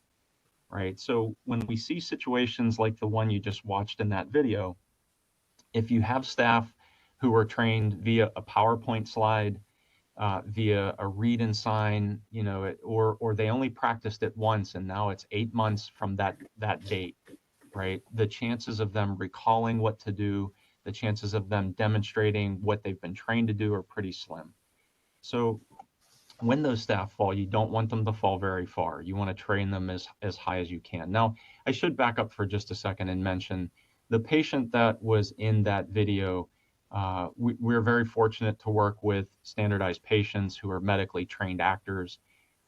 right? So when we see situations like the one you just watched in that video, if you have staff who are trained via a PowerPoint slide, via a read and sign, or they only practiced it once and now it's 8 months from that date, right? The chances of them recalling what to do, the chances of them demonstrating what they've been trained to do are pretty slim. So when those staff fall, you don't want them to fall very far. You want to train them as high as you can. Now, I should back up for just a second and mention the patient that was in that video. We're very fortunate to work with standardized patients who are medically trained actors.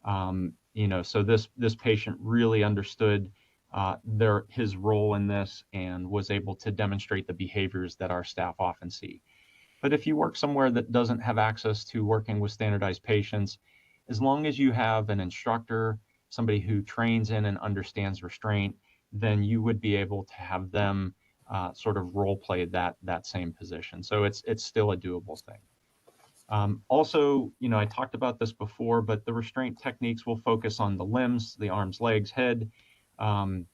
So this patient really understood his role in this and was able to demonstrate the behaviors that our staff often see. But if you work somewhere that doesn't have access to working with standardized patients, as long as you have an instructor, somebody who trains in and understands restraint, then you would be able to have them sort of role play that same position. So it's still a doable thing. Also, I talked about this before, but the restraint techniques will focus on the limbs, the arms, legs, head, and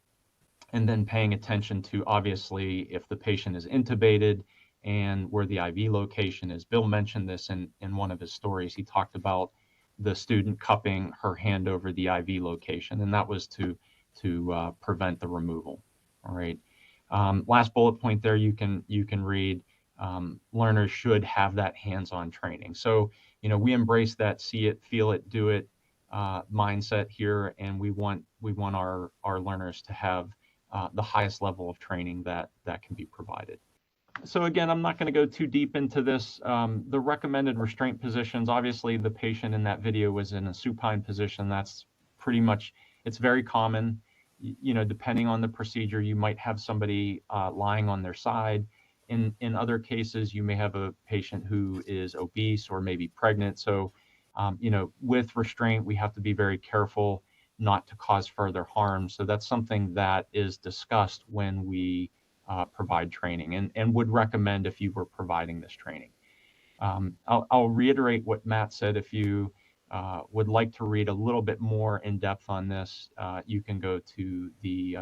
then paying attention to, obviously, if the patient is intubated, and where the IV location is. Bill mentioned this in one of his stories. He talked about the student cupping her hand over the IV location, and that was to prevent the removal. All right. Last bullet point there, you can read, learners should have that hands-on training. So, we embrace that see it, feel it, do it mindset here, and we want our learners to have the highest level of training that can be provided. So again, I'm not going to go too deep into this. The recommended restraint positions, obviously the patient in that video was in a supine position. That's pretty much, it's very common. Depending on the procedure, you might have somebody lying on their side. In other cases, you may have a patient who is obese or maybe pregnant. So, with restraint, we have to be very careful not to cause further harm. So that's something that is discussed when we provide training and would recommend if you were providing this training. I'll reiterate what Matt said. If you would like to read a little bit more in depth on this, you can go to the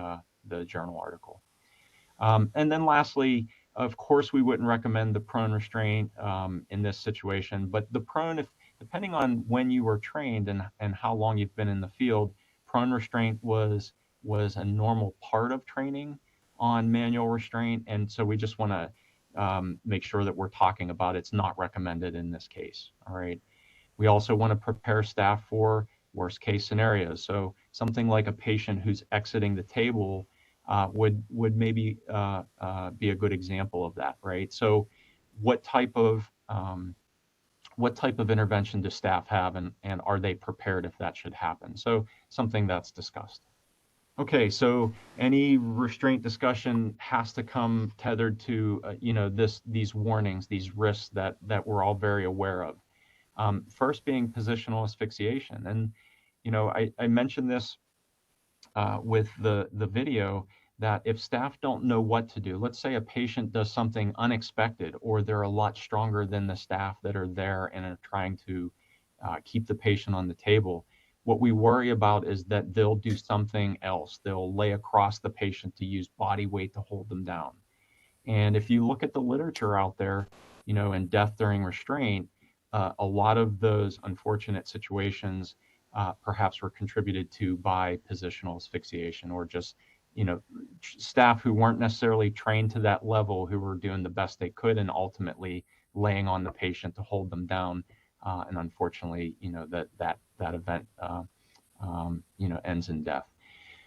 journal article. And then lastly, of course, we wouldn't recommend the prone restraint in this situation, but the prone, depending on when you were trained and how long you've been in the field, prone restraint was a normal part of training on manual restraint, and so we just want to make sure that we're talking about it's not recommended in this case. All right. We also want to prepare staff for worst case scenarios. So something like a patient who's exiting the table would maybe be a good example of that, right? So what type of intervention does staff have, and are they prepared if that should happen? So something that's discussed. Okay, so any restraint discussion has to come tethered to these warnings, these risks that we're all very aware of. First being positional asphyxiation, and I mentioned this with the video, that if staff don't know what to do, let's say a patient does something unexpected, or they're a lot stronger than the staff that are there and are trying to keep the patient on the table. What we worry about is that they'll do something else. They'll lay across the patient to use body weight to hold them down. And if you look at the literature out there, in death during restraint, a lot of those unfortunate situations perhaps were contributed to by positional asphyxiation, or just, staff who weren't necessarily trained to that level, who were doing the best they could and ultimately laying on the patient to hold them down. And unfortunately, that event, ends in death.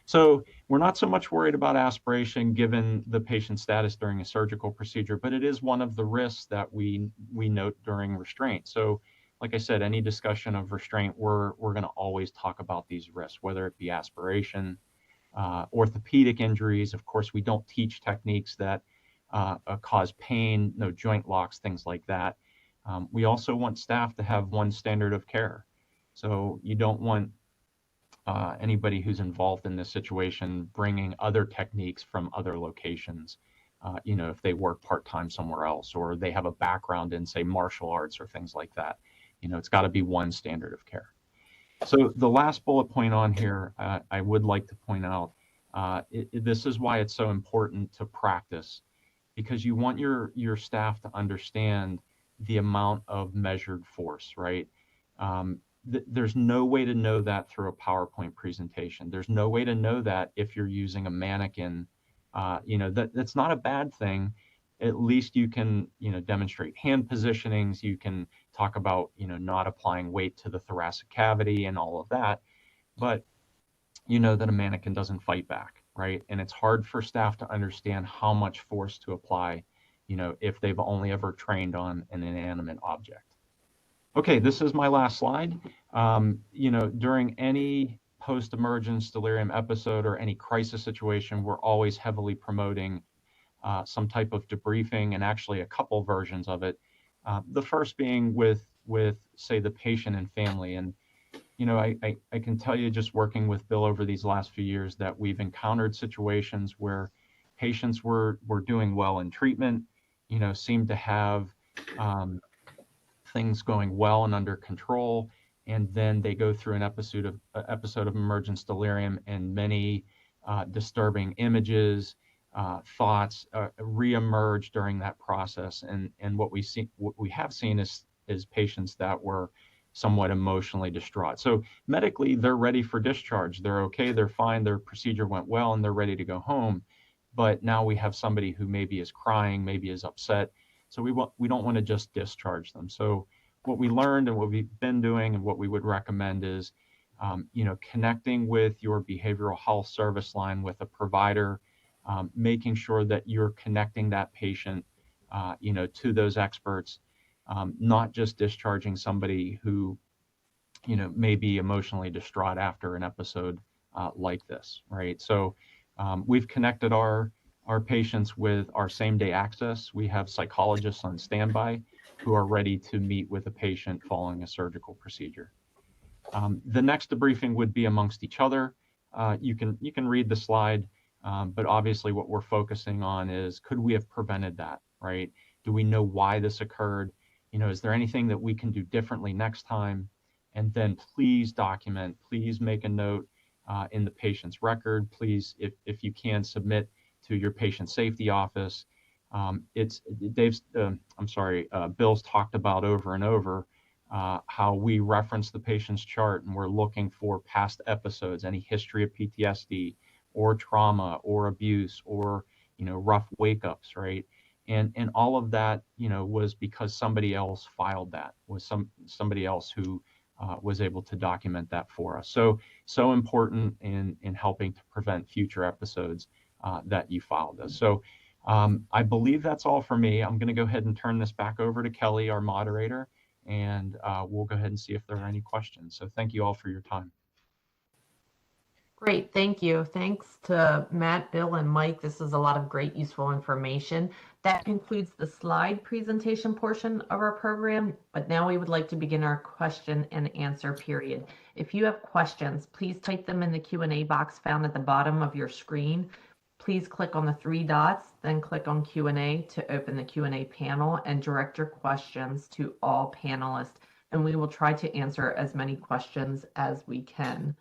So we're not so much worried about aspiration given the patient's status during a surgical procedure, but it is one of the risks that we note during restraint. So like I said, any discussion of restraint, we're going to always talk about these risks, whether it be aspiration, orthopedic injuries. Of course, we don't teach techniques that cause pain, no joint locks, things like that. We also want staff to have one standard of care. So you don't want anybody who's involved in this situation bringing other techniques from other locations, if they work part-time somewhere else, or they have a background in, say, martial arts or things like that. It's got to be one standard of care. So the last bullet point on here, I would like to point out, this is why it's so important to practice, because you want your staff to understand the amount of measured force, right? There's no way to know that through a PowerPoint presentation. There's no way to know that if you're using a mannequin. That's not a bad thing. At least you can, demonstrate hand positionings. You can talk about, not applying weight to the thoracic cavity and all of that. But you know that a mannequin doesn't fight back, right? And it's hard for staff to understand how much force to apply, if they've only ever trained on an inanimate object. Okay, this is my last slide. During any post-emergence delirium episode or any crisis situation, we're always heavily promoting some type of debriefing, and actually a couple versions of it. The first being with say the patient and family. And I can tell you, just working with Bill over these last few years, that we've encountered situations where patients were doing well in treatment, seemed to have things going well and under control, and then they go through an episode of emergence delirium, and many disturbing images, thoughts reemerge during that process. And what we have seen is patients that were somewhat emotionally distraught. So medically, they're ready for discharge. They're okay, they're fine, their procedure went well, and they're ready to go home. But now we have somebody who maybe is crying, maybe is upset. So we don't want to just discharge them. So what we learned and what we've been doing and what we would recommend is, connecting with your behavioral health service line with a provider, making sure that you're connecting that patient, to those experts, not just discharging somebody who, may be emotionally distraught after an episode like this, right? So we've connected our patients with our same-day access. We have psychologists on standby who are ready to meet with a patient following a surgical procedure. The next debriefing would be amongst each other. You can read the slide, but obviously what we're focusing on is, could we have prevented that, right? Do we know why this occurred? Is there anything that we can do differently next time? And then please document, please make a note in the patient's record. Please, if you can, submit to your patient safety office. Bill's talked about over and over how we reference the patient's chart, and we're looking for past episodes, any history of PTSD or trauma or abuse or, rough wake-ups, right? And all of that, was because somebody else filed that, was somebody else who was able to document that for us. So important in helping to prevent future episodes that you filed us. So I believe that's all for me. I'm going to go ahead and turn this back over to Kelly, our moderator, and we'll go ahead and see if there are any questions. So thank you all for your time. Great, thank you. Thanks to Matt, Bill, and Mike. This is a lot of great useful information. That concludes the slide presentation portion of our program, but now we would like to begin our question and answer period. If you have questions, please type them in the Q&A box found at the bottom of your screen. Please click on the three dots, then click on Q&A to open the Q&A panel and direct your questions to all panelists, and we will try to answer as many questions as we can.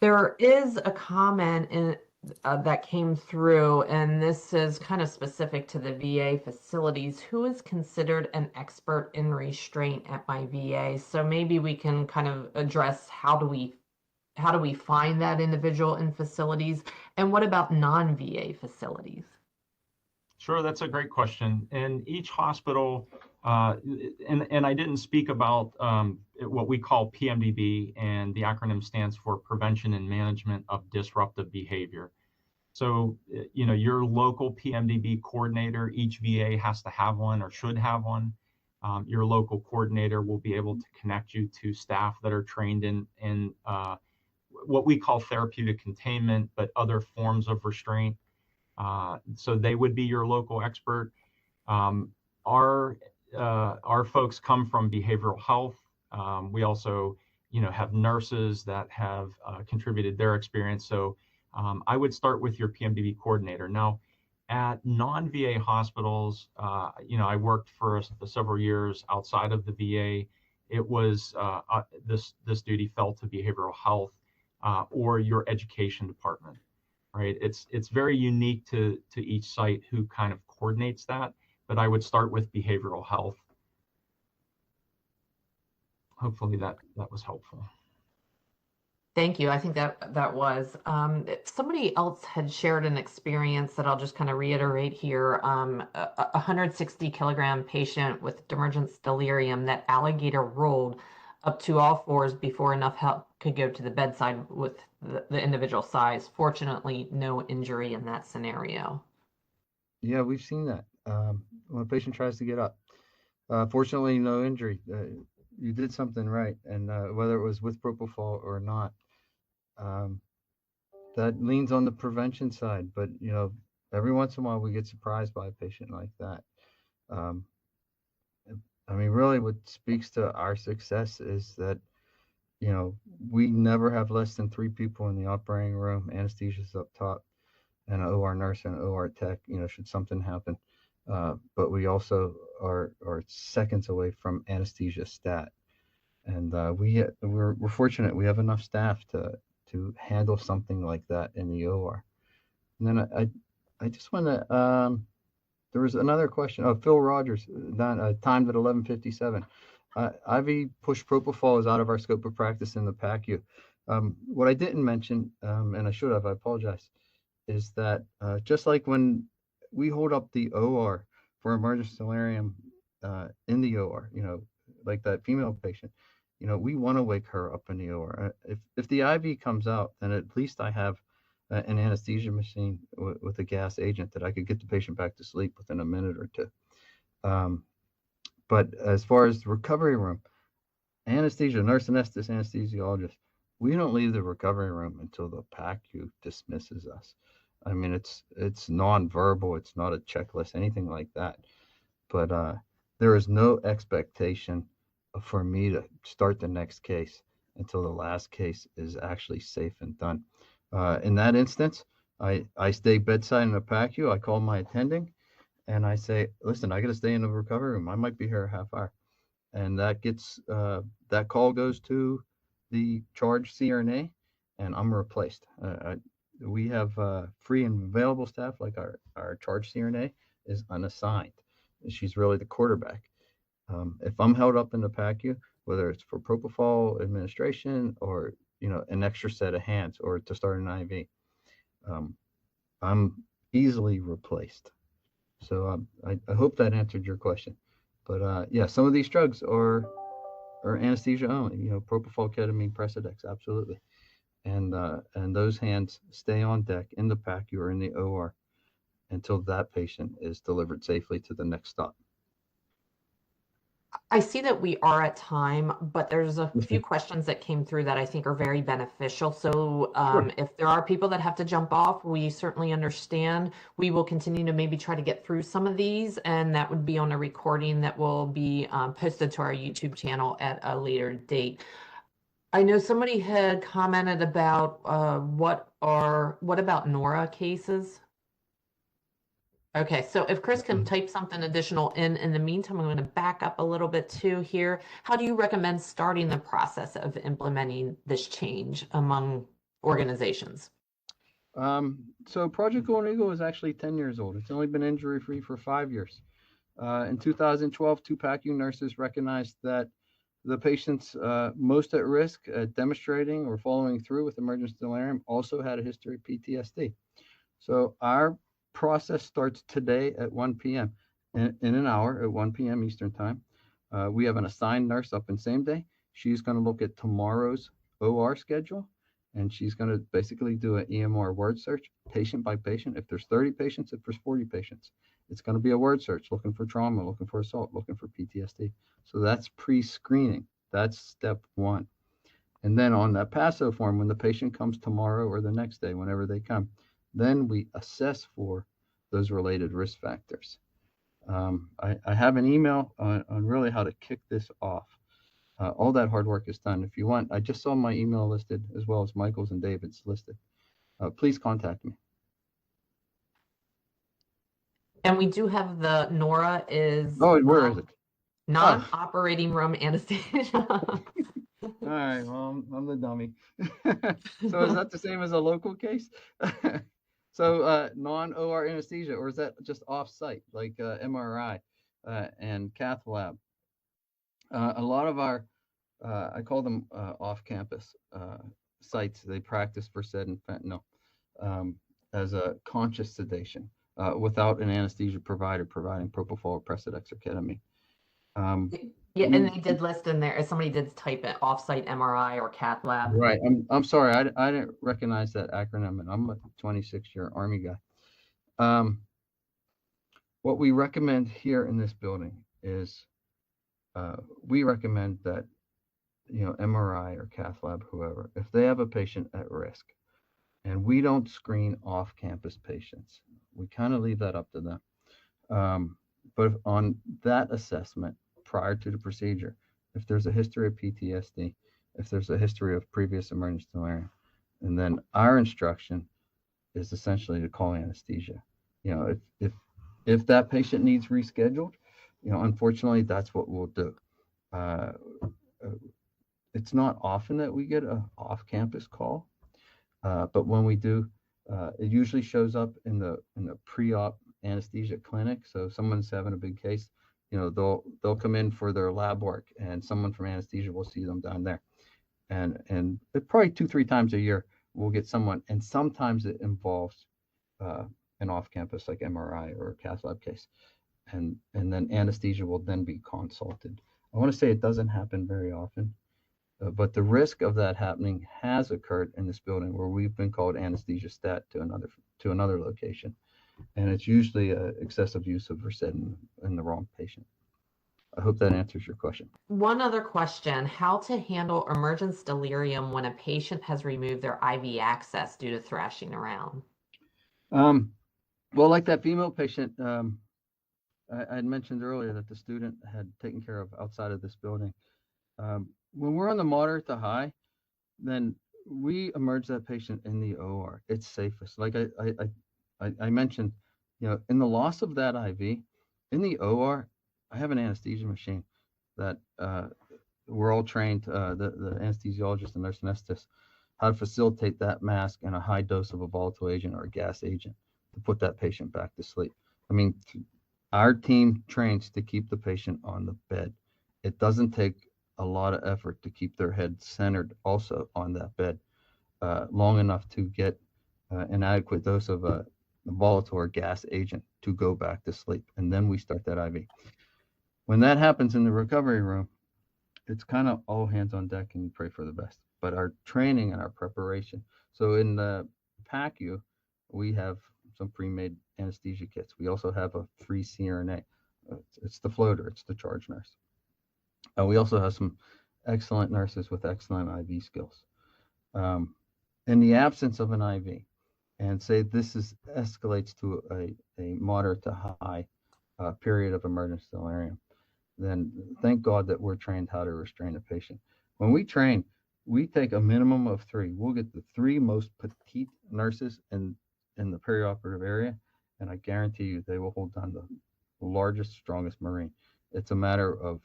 There is a comment that came through, and this is kind of specific to the VA facilities. Who is considered an expert in restraint at my VA? So maybe we can kind of address how do we find that individual in facilities, and what about non-VA facilities? Sure, that's a great question. And each hospital, and I didn't speak about what we call PMDB, and the acronym stands for Prevention and Management of Disruptive Behavior. So, your local PMDB coordinator, each VA has to have one or should have one. Your local coordinator will be able to connect you to staff that are trained in what we call therapeutic containment, but other forms of restraint. So they would be your local expert. Our folks come from behavioral health. We also, have nurses that have contributed their experience. So I would start with your PMDB coordinator. Now, at non-VA hospitals, I worked for several years outside of the VA. It was this duty fell to behavioral health or your education department. Right, it's very unique to each site who kind of coordinates that, but I would start with behavioral health. hopefully that was helpful. Thank you. I think that was. Somebody else had shared an experience that I'll just kind of reiterate here. A 160 kilogram patient with emergence delirium that alligator rolled up to all fours before enough help could go to the bedside with the individual size. Fortunately, no injury in that scenario. Yeah, we've seen that when a patient tries to get up. Fortunately, no injury. You did something right, and whether it was with propofol or not, that leans on the prevention side. But every once in a while we get surprised by a patient like that. I mean, really, what speaks to our success is that we never have less than 3 people in the operating room. Anesthesia's up top, and an OR nurse and an OR tech. Should something happen, but we also are seconds away from anesthesia stat, and we're fortunate we have enough staff to handle something like that in the OR. And then I just want to there was another question. Oh, Phil Rogers, timed at 11:57. IV push propofol is out of our scope of practice in the PACU. What I didn't mention, and I should have, I apologize, is that just like when we hold up the OR for emergence delirium in the OR, like that female patient, we want to wake her up in the OR. If the IV comes out, then at least I have an anesthesia machine with a gas agent that I could get the patient back to sleep within a minute or two. But as far as the recovery room, anesthesia, nurse anesthetist, anesthesiologist, we don't leave the recovery room until the PACU dismisses us. I mean, it's non-verbal. It's not a checklist, anything like that. But there is no expectation for me to start the next case until the last case is actually safe and done. In that instance, I stay bedside in the PACU. I call my attending, and I say, listen, I got to stay in the recovery room. I might be here a half hour. And that gets that call goes to the charge CRNA, and I'm replaced. We have free and available staff, like our charge CRNA is unassigned. She's really the quarterback. If I'm held up in the PACU, whether it's for propofol administration or an extra set of hands or to start an IV, I'm easily replaced. So I hope that answered your question. But yeah, some of these drugs are anesthesia only. Propofol, ketamine, Precedex, absolutely. And those hands stay on deck in the PACU or in the OR until that patient is delivered safely to the next stop. I see that we are at time, but there's a few questions that came through that I think are very beneficial. So Sure. If there are people that have to jump off, we certainly understand. We will continue to maybe try to get through some of these, and that would be on a recording that will be posted to our YouTube channel at a later date. I know somebody had commented about what about NORA cases? Okay, so if Chris can type something additional in the meantime, I'm going to back up a little bit too here. How do you recommend starting the process of implementing this change among organizations? So Project Golden Eagle is actually 10 years old. It's only been injury-free for 5 years. In 2012, 2 PACU nurses recognized that the patients most at risk at demonstrating or following through with emergence delirium also had a history of PTSD. So our process starts today at 1 p.m. In an hour at 1 p.m. Eastern time. We have an assigned nurse up in same day. She's going to look at tomorrow's OR schedule, and she's going to basically do an EMR word search patient by patient. If there's 30 patients, if there's 40 patients, it's going to be a word search looking for trauma, looking for assault, looking for PTSD. So that's pre-screening. That's step 1. And then on that PASO form, when the patient comes tomorrow or the next day, whenever they come, then we assess for those related risk factors. I have an email on really how to kick this off. All that hard work is done. If you want, I just saw my email listed as well as Michael's and David's listed. Please contact me. And we do have the NORA is where is it? Non-operating room anesthesia. All right, well, I'm the dummy. So is that the same as a local case? So non-OR anesthesia, or is that just off-site, like MRI and cath lab? A lot of our I call them off-campus sites. They practice Versed and fentanyl as a conscious sedation without an anesthesia provider providing propofol or Precedex or ketamine. Yeah, and they did list in there, if somebody did type it, offsite MRI or cath lab. Right. I'm sorry. I didn't recognize that acronym, and I'm a 26-year Army guy. What we recommend here in this building is we recommend that, MRI or cath lab, whoever, if they have a patient at risk, and we don't screen off-campus patients, we kind of leave that up to them. But on that assessment prior to the procedure, if there's a history of PTSD, if there's a history of previous emergence delirium, and then our instruction is essentially to call anesthesia. If that patient needs rescheduled, unfortunately, that's what we'll do. It's not often that we get an off-campus call, but when we do, it usually shows up in the pre-op anesthesia clinic. So if someone's having a big case, they'll come in for their lab work, and someone from anesthesia will see them down there. And probably 2-3 times a year we'll get someone, and sometimes it involves an off-campus like MRI or a cath lab case, and then anesthesia will then be consulted. I want to say it doesn't happen very often, but the risk of that happening has occurred in this building where we've been called anesthesia stat to another location, and it's usually excessive use of Versed in the wrong patient. I hope that answers your question. One other question, how to handle emergence delirium when a patient has removed their IV access due to thrashing around? Well, like that female patient I had mentioned earlier that the student had taken care of outside of this building. When we're on the moderate to high, then we emerge that patient in the OR. It's safest. Like I mentioned, in the loss of that IV, in the OR, I have an anesthesia machine that we're all trained, the anesthesiologist and nurse anesthetist, how to facilitate that mask and a high dose of a volatile agent or a gas agent to put that patient back to sleep. I mean, our team trains to keep the patient on the bed. It doesn't take a lot of effort to keep their head centered also on that bed long enough to get an adequate dose of a volatile or gas agent to go back to sleep. And then we start that IV. When that happens in the recovery room, it's kind of all hands on deck and you pray for the best. But our training and our preparation. So in the PACU, we have some pre-made anesthesia kits. We also have a free CRNA. It's the floater. It's the charge nurse. We also have some excellent nurses with excellent IV skills. In the absence of an IV, and say this escalates to a moderate to high period of emergence delirium, then thank God that we're trained how to restrain a patient. When we train, we take a minimum of 3. We'll get the 3 most petite nurses in the perioperative area, and I guarantee you they will hold down the largest, strongest Marine. It's a matter of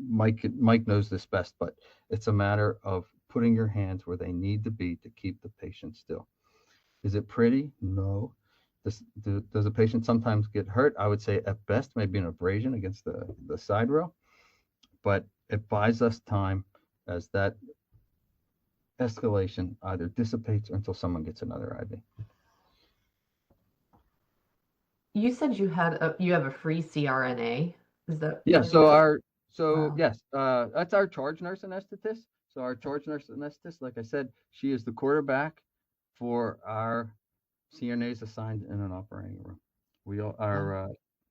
Mike knows this best, but it's a matter of putting your hands where they need to be to keep the patient still. Is it pretty? No. Does a patient sometimes get hurt? I would say at best maybe an abrasion against the side rail, but it buys us time as that escalation either dissipates or until someone gets another IV. You said you have a free CRNA. Is that? Yeah. Yes, that's our charge nurse anesthetist. So our charge nurse anesthetist, like I said, she is the quarterback for our CRNAs assigned in an operating room.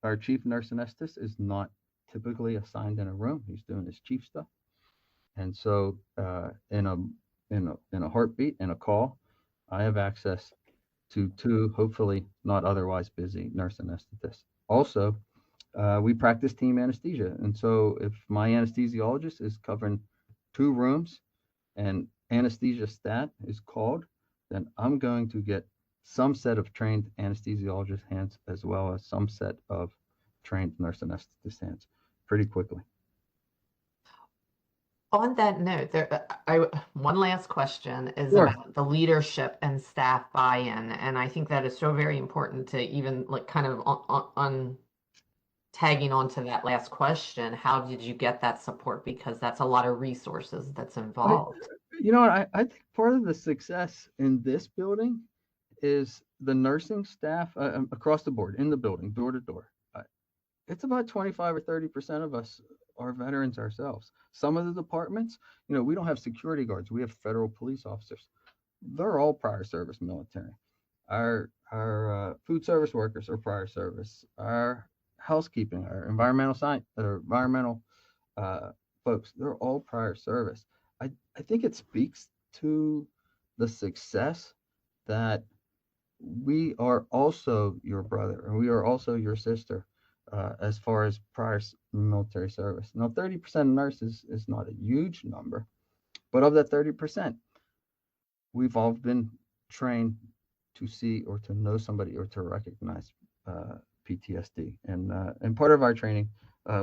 Our chief nurse anesthetist is not typically assigned in a room. He's doing his chief stuff, and so in a heartbeat, in a call, I have access to 2 hopefully not otherwise busy nurse anesthetists. Also, we practice team anesthesia, and so if my anesthesiologist is covering 2 rooms and anesthesia stat is called, then I'm going to get some set of trained anesthesiologist hands as well as some set of trained nurse anesthetist hands pretty quickly. On that note, one last question is Sure. about the leadership and staff buy-in, and I think that is so very important to even like kind of tagging on to that last question, how did you get that support? Because that's a lot of resources that's involved. You know what? I think part of the success in this building is the nursing staff across the board in the building, door to door. It's about 25 or 30% of us are veterans ourselves. Some of the departments, you know, we don't have security guards. We have federal police officers. They're all prior service military. Our food service workers are prior service. Our housekeeping, our environmental science, or environmental folks, they're all prior service. I think it speaks to the success that we are also your brother and we are also your sister as far as prior military service. Now, 30% of nurses is not a huge number, but of that 30%, we've all been trained to see or to know somebody or to recognize PTSD. And part of our training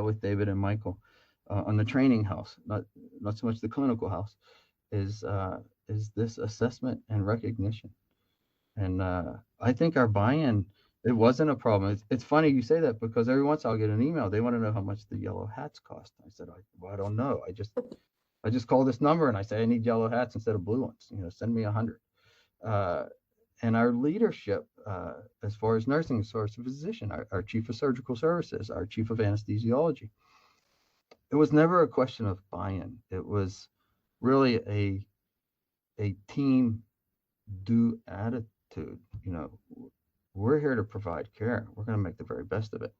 with David and Michael on the training house, not so much the clinical house, is this assessment and recognition. And I think our buy-in, it wasn't a problem. It's funny you say that because every once I'll get an email. They want to know how much the yellow hats cost. I said, I don't know. I just call this number and I say I need yellow hats instead of blue ones. You know, send me 100. And our leadership, as far as nursing, as far as a physician, our chief of surgical services, our chief of anesthesiology, it was never a question of buy-in. It was really a team do attitude. You know, we're here to provide care. We're going to make the very best of it.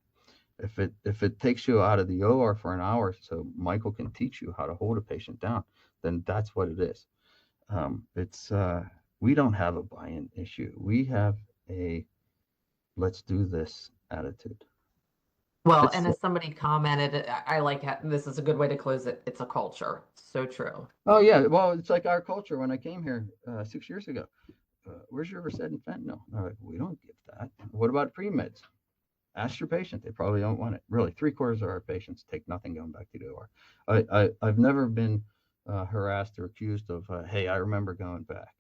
If it takes you out of the OR for an hour so Michael can teach you how to hold a patient down, then that's what it is. We don't have a buy-in issue. We have a let's do this attitude. Well, and as somebody commented, I like how, this is a good way to close it. It's a culture. So true. Oh yeah. Well, it's like our culture when I came here 6 years ago. Where's your Versed and fentanyl? Like, we don't give that. What about pre-meds? Ask your patient. They probably don't want it. Really, 3/4 of our patients take nothing going back to the OR. I've never been harassed or accused of, hey, I remember going back.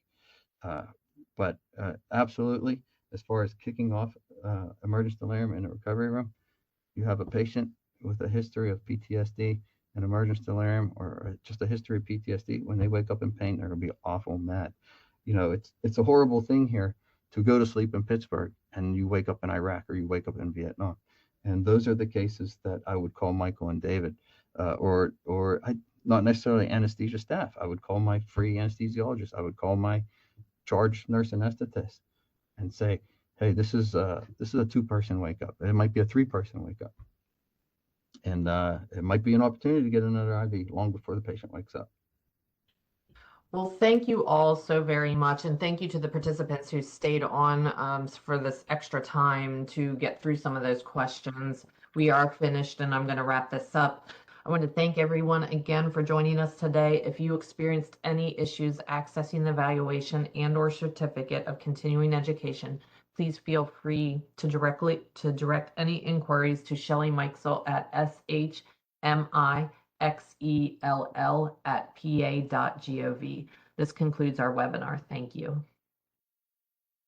But absolutely, as far as kicking off emergence delirium in a recovery room, you have a patient with a history of PTSD and emergence delirium or just a history of PTSD. When they wake up in pain, they're going to be awful mad. You know, it's a horrible thing here to go to sleep in Pittsburgh and you wake up in Iraq or you wake up in Vietnam. And those are the cases that I would call Michael and David, or not necessarily anesthesia staff. I would call my free anesthesiologist. I would call my charge nurse anesthetist and say, hey, this is a 2-person wake up. It might be a 3-person wake up. And it might be an opportunity to get another IV long before the patient wakes up. Well, thank you all so very much. And thank you to the participants who stayed on for this extra time to get through some of those questions. We are finished and I'm going to wrap this up. I want to thank everyone again for joining us today. If you experienced any issues accessing the evaluation and/or certificate of continuing education, please feel free to direct any inquiries to Shelley Meixel at shmixell@pa.gov. This concludes our webinar. Thank you.